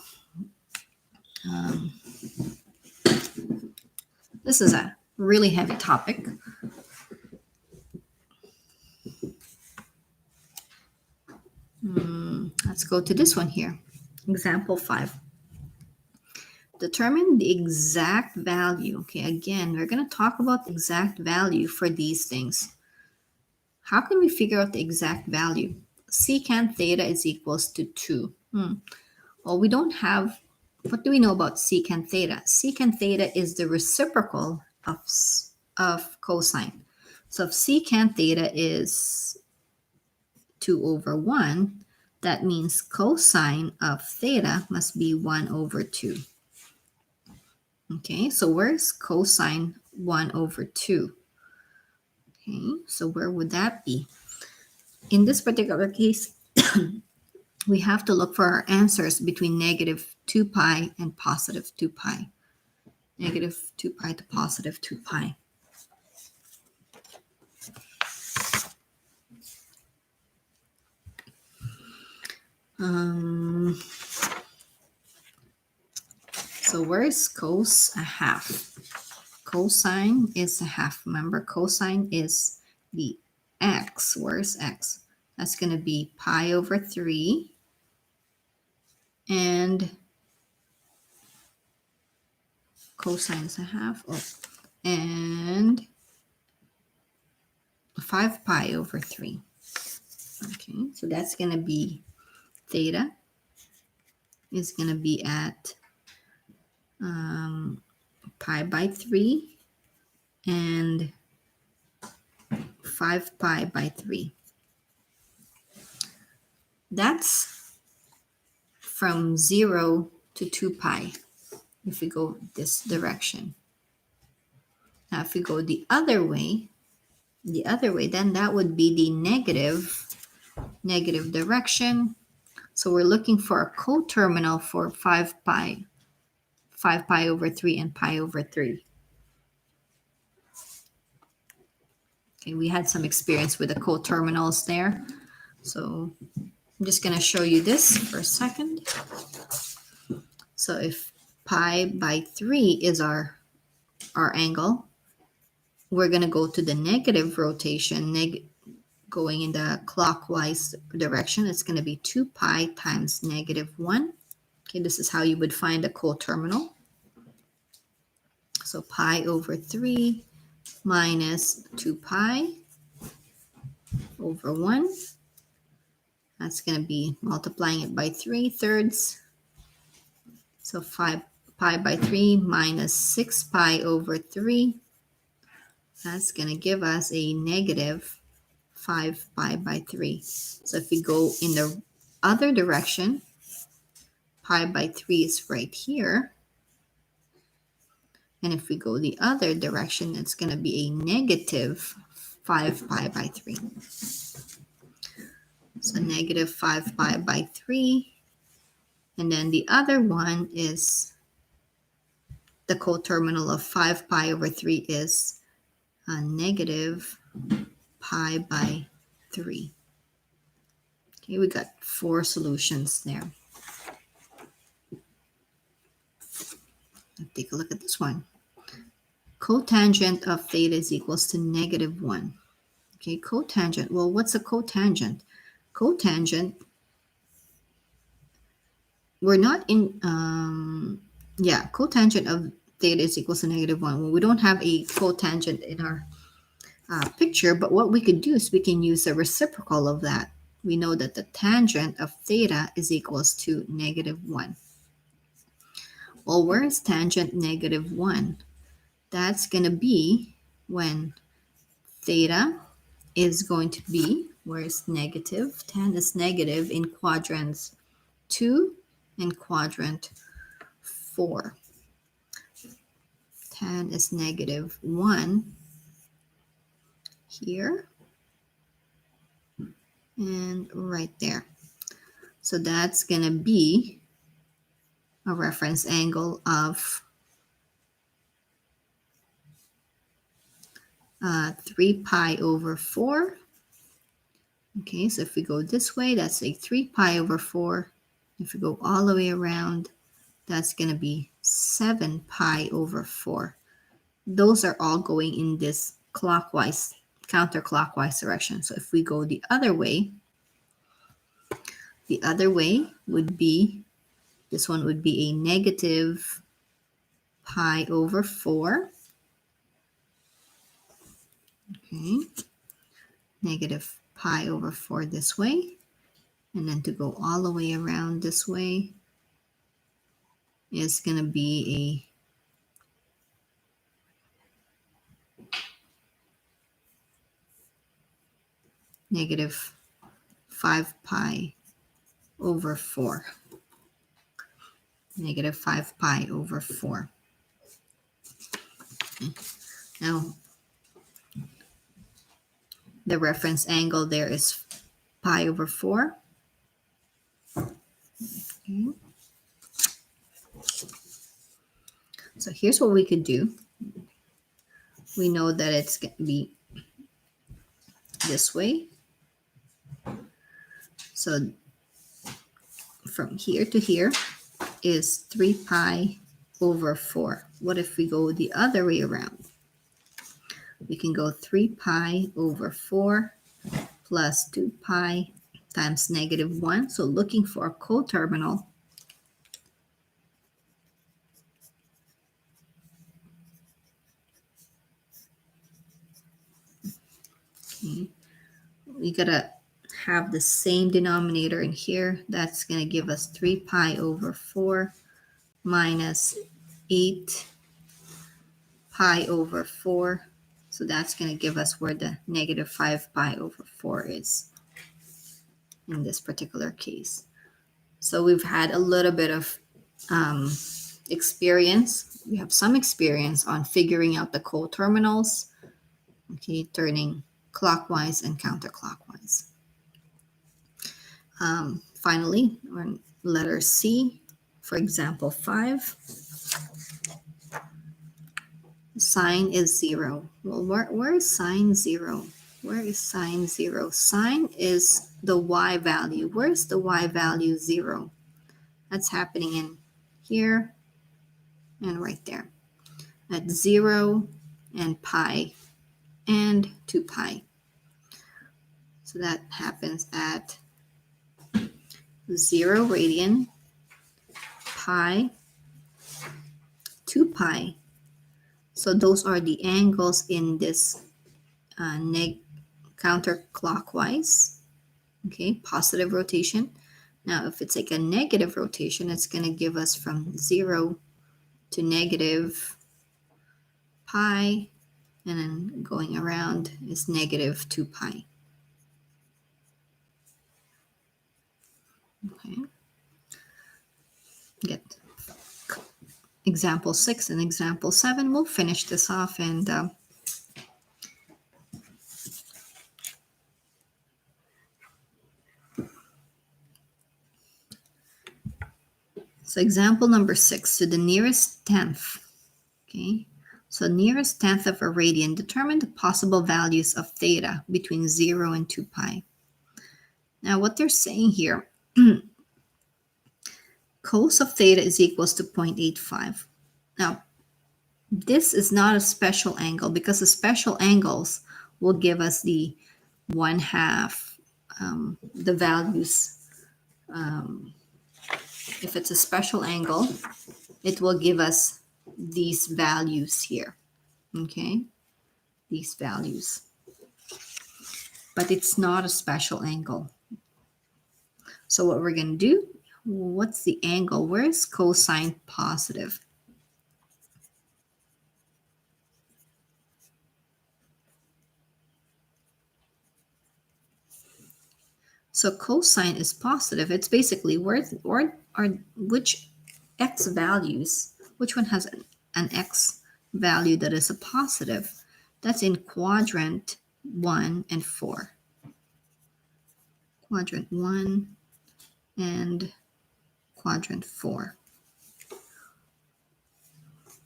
this is a really heavy topic. Let's go to this one here. Example 5. Determine the exact value. Okay, again, we're going to talk about the exact value for these things. How can we figure out the exact value? Secant theta is equals to 2. Well, we don't have... What do we know about secant theta? Secant theta is the reciprocal of cosine. So if secant theta is 2 over 1, that means cosine of theta must be 1 over 2. Okay, so where's cosine 1 over 2? Okay, so where would that be? In this particular case, we have to look for our answers between negative 2 pi and positive 2 pi. Negative 2 pi to positive 2 pi. So where is cos a half? Cosine is a half. Remember, cosine is the x. Where's x? That's going to be pi over 3. And cosine is a half. Oh, and 5 pi over 3. Okay, so that's going to be theta is going to be at pi by 3 and 5 pi by 3. That's from 0 to 2 pi if we go this direction. Now, if we go the other way, then that would be the negative direction. So we're looking for a coterminal for 5 pi over 3 and pi over 3. Okay, we had some experience with the coterminals there. So I'm just going to show you this for a second. So if pi by 3 is our angle, we're going to go to the negative rotation, going in the clockwise direction. It's going to be 2 pi times negative 1. Okay, this is how you would find a coterminal. So pi over 3 minus 2 pi over 1. That's going to be multiplying it by 3/3. So 5 pi by 3 minus 6 pi over 3. That's going to give us a negative 5 pi by 3. So if we go in the other direction, pi by 3 is right here. And if we go the other direction, it's going to be a negative 5 pi by 3. So negative 5 pi by 3. And then the other one is the coterminal of 5 pi over 3 is negative pi by 3. Okay, we got 4 solutions there. Let's take a look at this one. Cotangent of theta is equals to negative 1. Okay, cotangent. Well, what's a cotangent? Cotangent, we're not in, cotangent of theta is equals to negative 1. Well, we don't have a cotangent in our picture, but what we could do is we can use a reciprocal of that. We know that the tangent of theta is equals to negative 1. Well, where is tangent negative 1? That's going to be when theta is going to be, where is negative? Tan is negative in quadrants 2 and quadrant 4. Tan is negative 1 here and right there. So that's going to be a reference angle of 3 pi over 4. Okay, so if we go this way, that's a 3 pi over 4. If we go all the way around, that's going to be 7 pi over 4. Those are all going in this clockwise, counterclockwise direction. So if we go the other way would be, this one would be a negative pi over 4. Okay, negative pi over 4 this way. And then to go all the way around this way is going to be a negative 5 pi over 4. Negative 5 pi over 4. Okay. Now, the reference angle there is pi over 4. So here's what we could do. We know that it's going to be this way. So from here to here is 3 pi over 4. What if we go the other way around? We can go 3 pi over 4 plus 2 pi times negative 1. So looking for a coterminal, okay, we gotta have the same denominator in here. That's going to give us 3 pi over 4 minus 8 pi over 4. So that's going to give us where the negative 5 pi over 4 is in this particular case. So we've had a little bit of experience. We have some experience on figuring out the coterminals, okay, turning clockwise and counterclockwise. Finally, on letter C, for example 5, sine is 0. Well, where is sine 0? Where is sine 0? Sine is the y value. Where's the y value 0? That's happening in here and right there. At 0 and pi and 2 pi. So that happens at 0 radian, pi, 2 pi. So those are the angles in this counterclockwise, okay, positive rotation. Now, if it's like a negative rotation, it's going to give us from 0 to negative pi, and then going around is negative 2 pi. Okay. Get example 6 and example 7. We'll finish this off and so example number 6, to the nearest tenth. Okay, so nearest tenth of a radian, determine the possible values of theta between 0 and 2 pi. Now what they're saying here, cos of theta is equals to 0.85. Now this is not a special angle because the special angles will give us the 1/2, the values. If it's a special angle, it will give us these values here, okay? These values. But it's not a special angle. So what we're going to do, what's the angle? Where's cosine positive? So cosine is positive. It's basically which x values, which one has an x value that is a positive? That's in quadrant 1 and 4. Quadrant 1 and quadrant 4.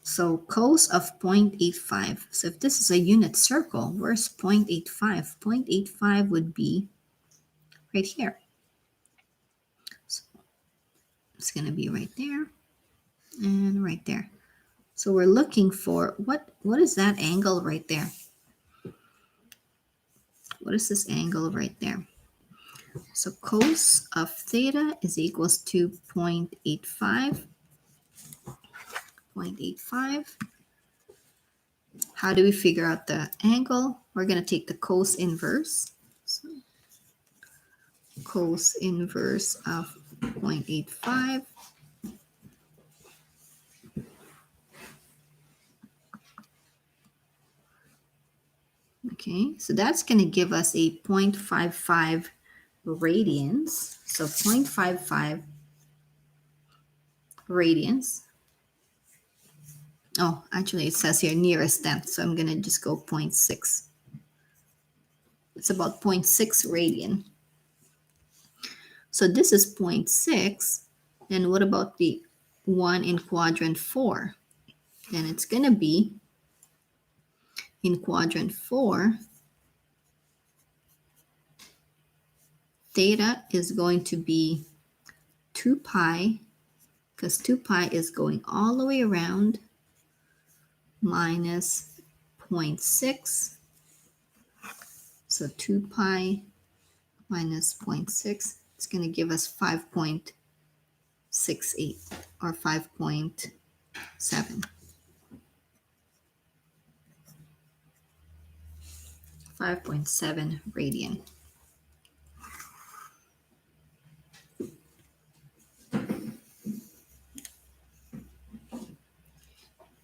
So cos of 0.85. So if this is a unit circle, where's 0.85? 0.85 would be right here. So it's going to be right there and right there. So we're looking for what is that angle right there? What is this angle right there? So cos of theta is equals to 0.85. 0.85. How do we figure out the angle? We're going to take the cos inverse. So cos inverse of 0.85. Okay, so that's going to give us a 0.55 radians. So 0.55 radians. Oh, actually it says here nearest tenth, so I'm going to just go 0.6. It's about 0.6 radian. So this is 0.6. And what about the one in quadrant 4? then it's going to be in quadrant 4, theta is going to be 2 pi, because 2 pi is going all the way around, minus 0.6. So 2 pi minus 0.6, it's going to give us 5.68 or 5.7. 5.7 radian.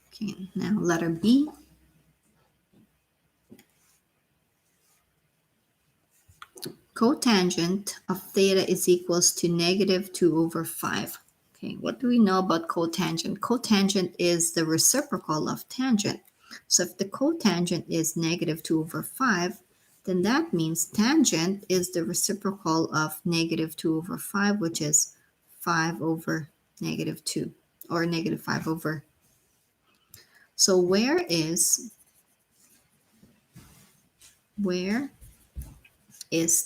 Okay, now letter B. Cotangent of theta is equals to negative 2 over 5. Okay, what do we know about cotangent? Cotangent is the reciprocal of tangent. So if the cotangent is negative 2 over 5, then that means tangent is the reciprocal of negative 2 over 5, which is 5 over negative 2, or negative 5 over. So where is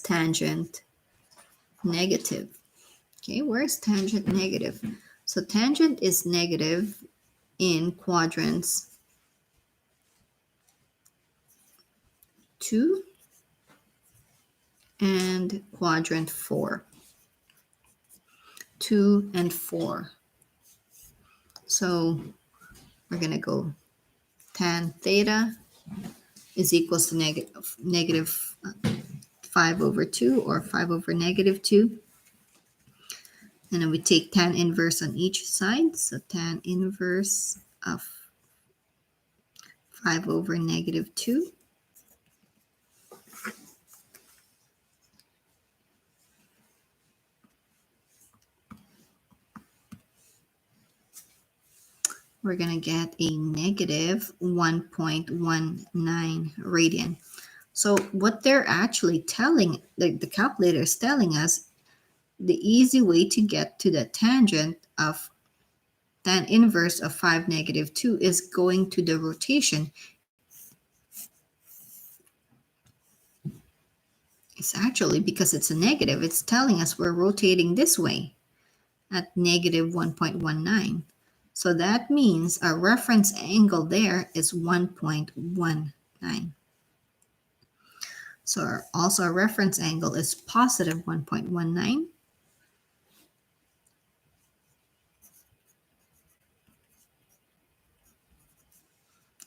tangent negative? Okay, where is tangent negative? So tangent is negative in quadrants 2 and quadrant 4. 2 and 4. So we're going to go tan theta is equals to negative 5 over 2, or 5 over negative 2. And then we take tan inverse on each side. So tan inverse of 5 over negative 2. We're going to get a negative 1.19 radian. So what they're actually telling, the calculator is telling us, the easy way to get to the tangent of tan inverse of 5 negative 2 is going to the rotation. It's actually, because it's a negative, it's telling us we're rotating this way at negative 1.19. So that means our reference angle there is 1.19. So also our reference angle is positive 1.19.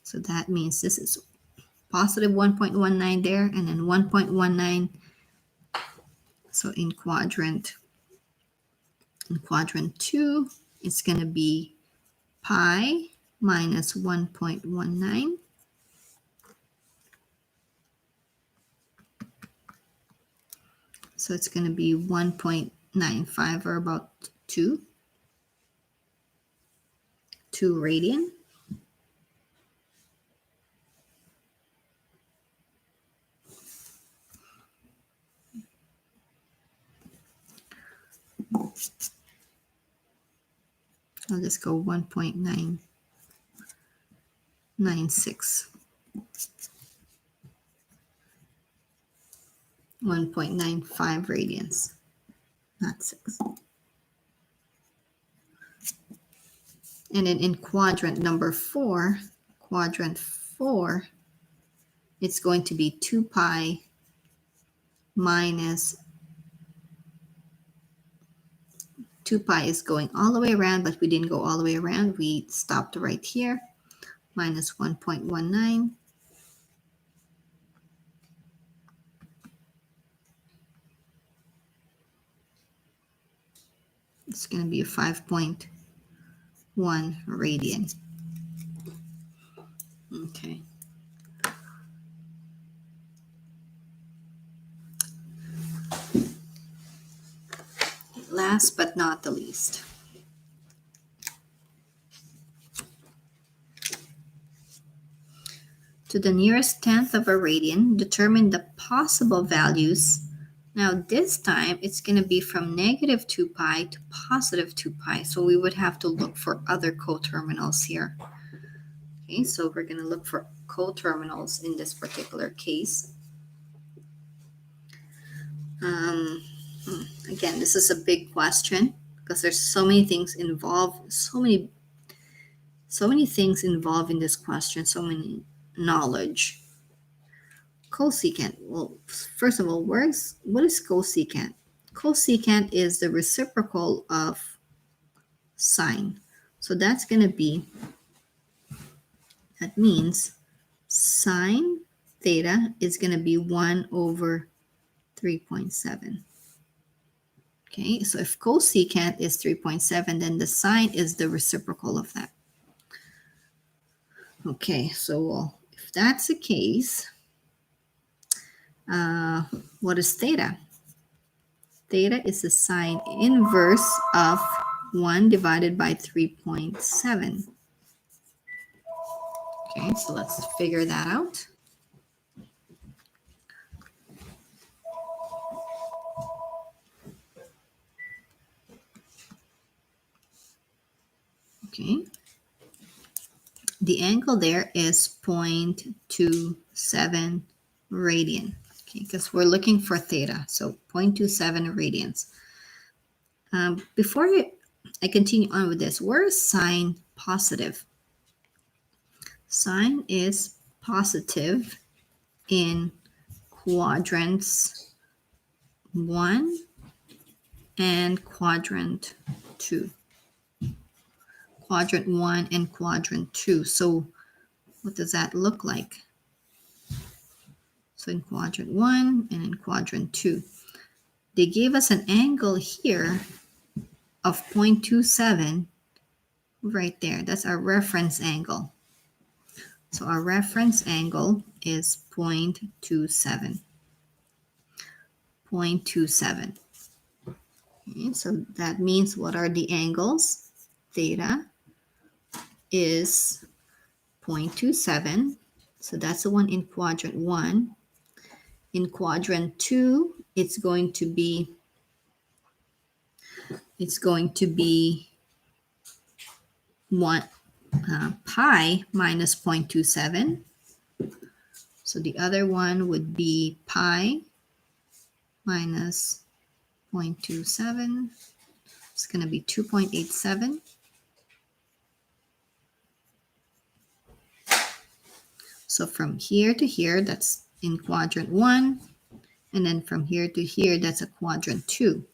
So that means this is positive 1.19 there, and then 1.19. So in quadrant 2, it's going to be pi minus 1.19. So it's going to be 1.95, or about 2 radian. I'll just go 1.996. 1.95 radians, not 6. And then in quadrant number 4, it's going to be 2 pi minus 2 pi is going all the way around, but we didn't go all the way around. We stopped right here, minus 1.19. It's going to be a 5.1 radian. Okay. Last but not the least, to the nearest tenth of a radian, determine the possible values. Now this time it's going to be from negative 2 pi to positive 2 pi. So we would have to look for other coterminals here. Okay, so we're going to look for coterminals in this particular case. Again, this is a big question because there's so many things involved, so many things involved in this question, so many knowledge. Cosecant. Well, first of all, what is cosecant? Cosecant is the reciprocal of sine. So that's going to be, that means sine theta is going to be 1 over 3.7. Okay, so if cosecant is 3.7, then the sine is the reciprocal of that. Okay, so if that's the case, what is theta? Theta is the sine inverse of 1 divided by 3.7. Okay, so let's figure that out. Okay, the angle there is 0.27 radian. Okay, because we're looking for theta, so 0.27 radians. Before I continue on with this, where is sine positive? Sine is positive in quadrants 1 and quadrant 2. Quadrant 1 and quadrant 2. So what does that look like? So in quadrant 1 and in quadrant 2, they gave us an angle here of 0.27 right there. That's our reference angle. So our reference angle is 0.27. 0.27. Okay, so that means what are the angles? Theta is 0.27. So that's the one in quadrant 1. In quadrant 2, it's going to be 1 pi minus 0.27. So the other one would be pi minus 0.27. It's going to be 2.87. So from here to here, that's in quadrant 1. And then from here to here, that's a quadrant 2.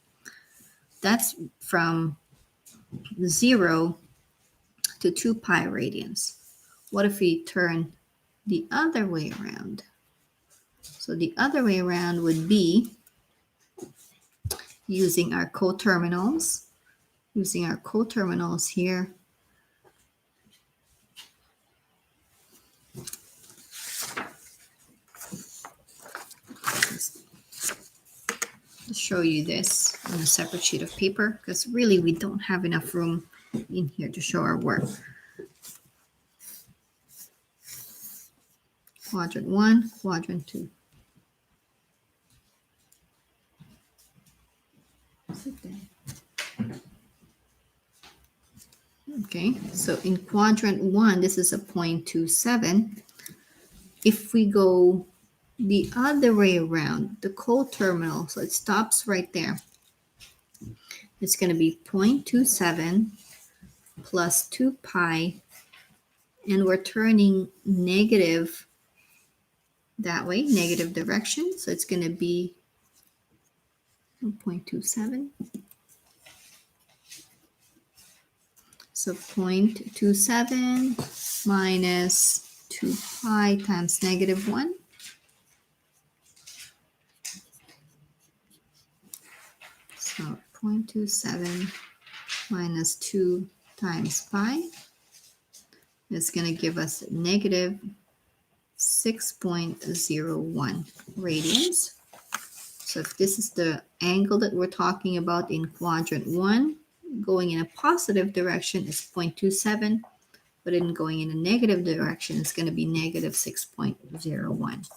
That's from 0 to 2 pi radians. What if we turn the other way around? So the other way around would be using our coterminals. Using our coterminals here. I'll show you this on a separate sheet of paper because really we don't have enough room in here to show our work. Quadrant 1, quadrant 2. Okay, so in quadrant 1, this is a 0.27. If we go the other way around, the coterminal, so it stops right there. It's going to be 0.27 plus 2 pi, and we're turning negative that way, negative direction. So it's going to be 0.27. So 0.27 minus 2 pi times negative 1. So 0.27 minus 2 times pi is going to give us negative 6.01 radians. So if this is the angle that we're talking about in quadrant 1, going in a positive direction is 0.27, but in going in a negative direction, it's going to be negative 6.01.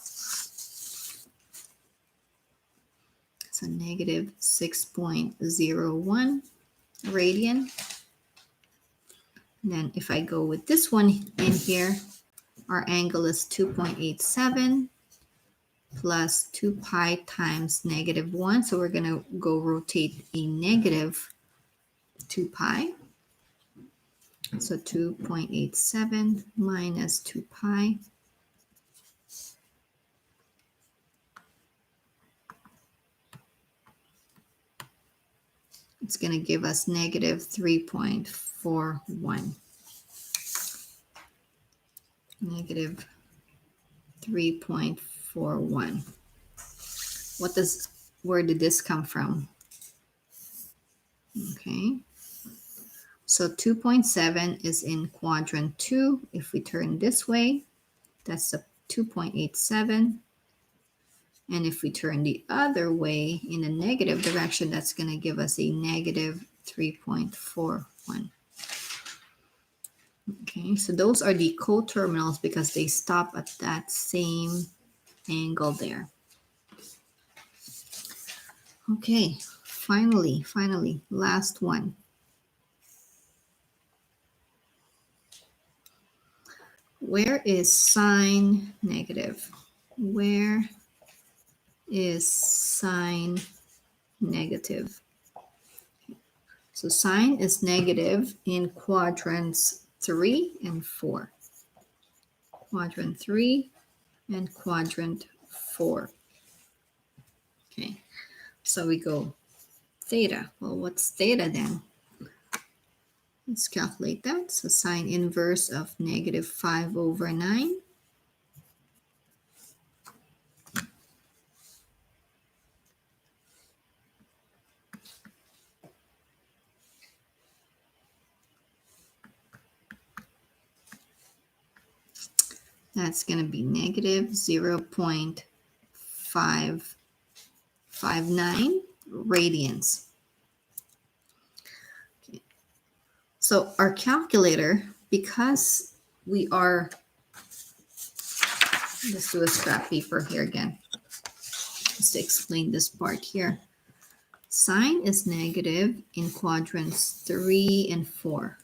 So negative 6.01 radian. Then if I go with this one in here, our angle is 2.87 plus 2 pi times negative 1. So we're going to go rotate a negative 2 pi. So 2.87 minus 2 pi. It's going to give us negative 3.41. Negative 3.41. Where did this come from? Okay. So 2.7 is in quadrant 2. If we turn this way, that's a 2.87. And if we turn the other way in a negative direction, that's going to give us a negative 3.41. Okay, so those are the coterminals because they stop at that same angle there. Okay, finally, last one. Where is sine negative? Where is sine negative? So sine is negative in quadrants 3 and 4. Quadrant 3 and quadrant 4. Okay, so we go theta. Well, what's theta then? Let's calculate that. So sine inverse of negative 5/9. That's going to be negative 0.559 radians. Okay. So our calculator, because we are, let's do a scrap paper here again, just to explain this part here. Sine is negative in quadrants 3 and 4.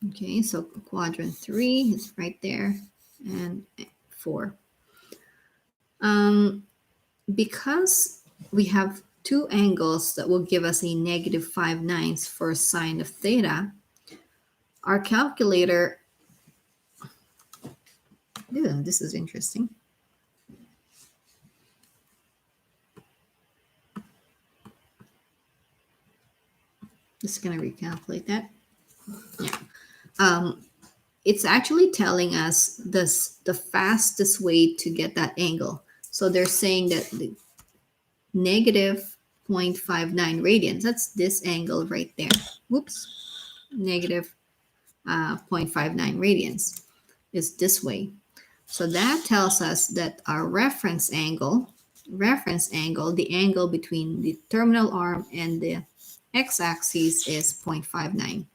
Okay, so quadrant 3 is right there, and 4. Because we have two angles that will give us a negative 5/9 for sine of theta, our calculator, this is interesting. Just going to recalculate that. Yeah. It's actually telling us the fastest way to get that angle. So they're saying that the negative 0.59 radians, that's this angle right there. Whoops. Negative 0.59 radians is this way. So that tells us that our reference angle, the angle between the terminal arm and the x-axis is 0.59.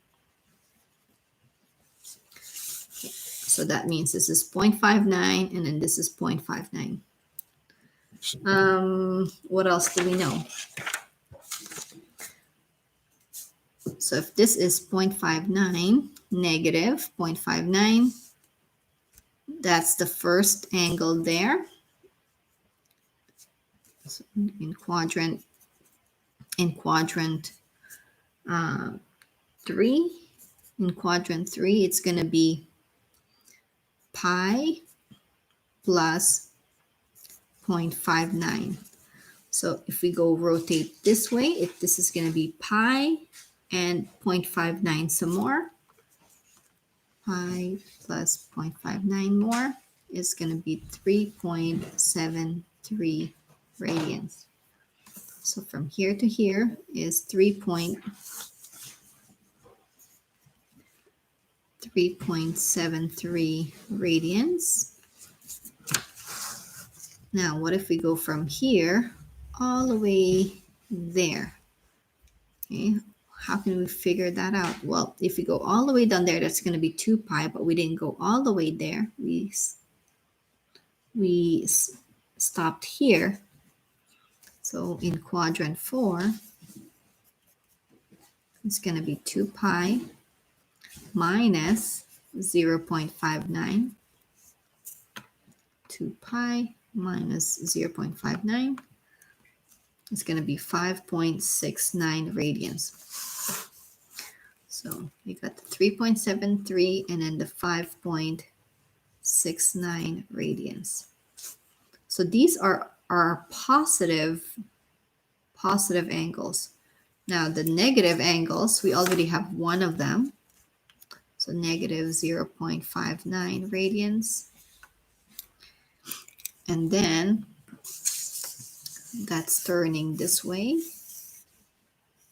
So that means this is 0.59 and then this is 0.59. What else do we know? So if this is 0.59, negative 0.59, that's the first angle there. So in quadrant 3, in quadrant 3, it's going to be pi plus 0.59. So if we go rotate this way, this is going to be pi and 0.59 some more. Pi plus 0.59 more is going to be 3.73 radians. So from here to here is 3.73 radians. Now, what if we go from here all the way there? Okay, how can we figure that out? Well, if we go all the way down there, that's going to be 2 pi, but we didn't go all the way there. We stopped here. So in quadrant 4, It's going to be 2 pi minus 0.59. 2 pi minus 0.59 is going to be 5.69 radians. So we got the 3.73 and then the 5.69 radians. So these are our positive angles. Now the negative angles, we already have one of them. So negative 0.59 radians. And then that's turning this way.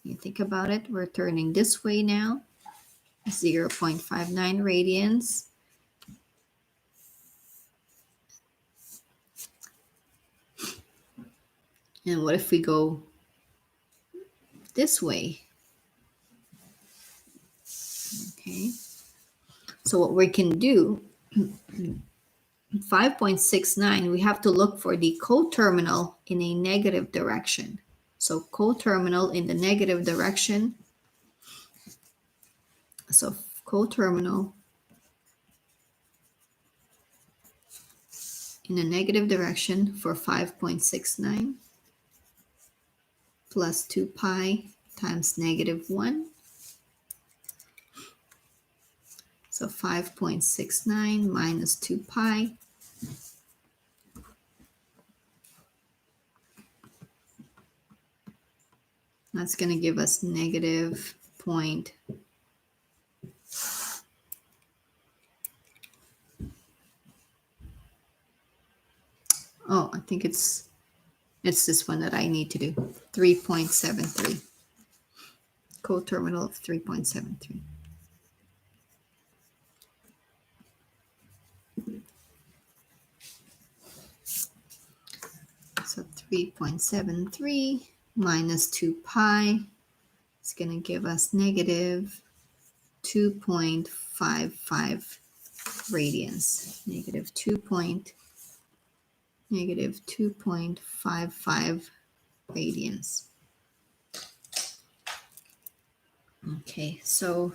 You think about it, we're turning this way now. 0.59 radians. And what if we go this way? Okay. So what we can do, 5.69, we have to look for the coterminal in a negative direction. So coterminal in the negative direction. So coterminal in a negative direction for 5.69 plus 2 pi times negative 1. So 5.69 minus 2 pi. That's going to give us negative point. Oh, I think it's this one that I need to do. 3.73. Coterminal of 3.73. So 3.73 minus 2 pi is going to give us negative 2.55 radians. Negative 2.55 radians. Okay, so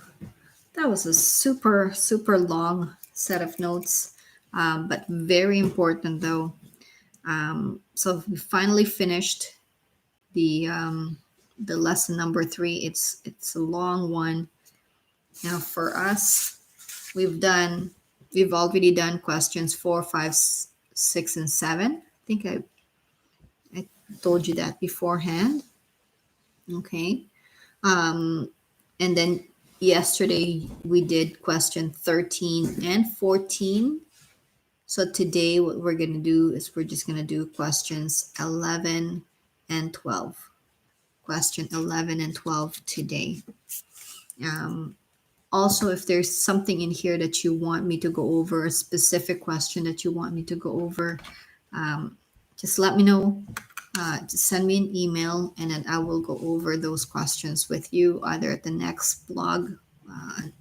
that was a super long set of notes, but very important though. So we finally finished the lesson number 3. It's a long one. Now for us, we've already done questions 4, 5, 6, and 7. I think I told you that beforehand. Okay. And then yesterday we did question 13 and 14. So today what we're going to do is we're just going to do questions 11 and 12. Question 11 and 12 today. Also, if there's something in here that you want me to go over, a specific question that you want me to go over, just let me know. Just send me an email and then I will go over those questions with you either at the next blog,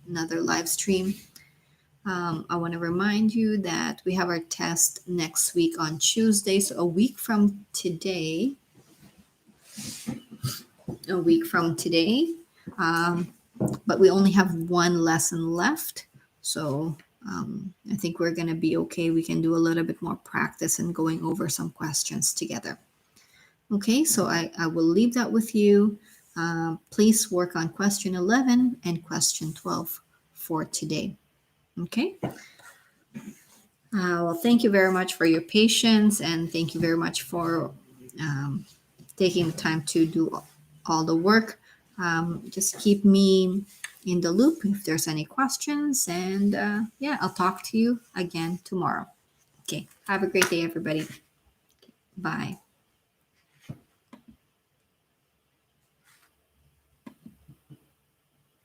another live stream. I want to remind you that we have our test next week on Tuesday, so a week from today. But we only have one lesson left, so I think we're going to be okay. We can do a little bit more practice and going over some questions together. Okay, so I will leave that with you. Please work on question 11 and question 12 for today. Okay. Well, thank you very much for your patience, and thank you very much for taking the time to do all the work. Just keep me in the loop if there's any questions, and yeah, I'll talk to you again tomorrow. Okay, have a great day, everybody. Bye.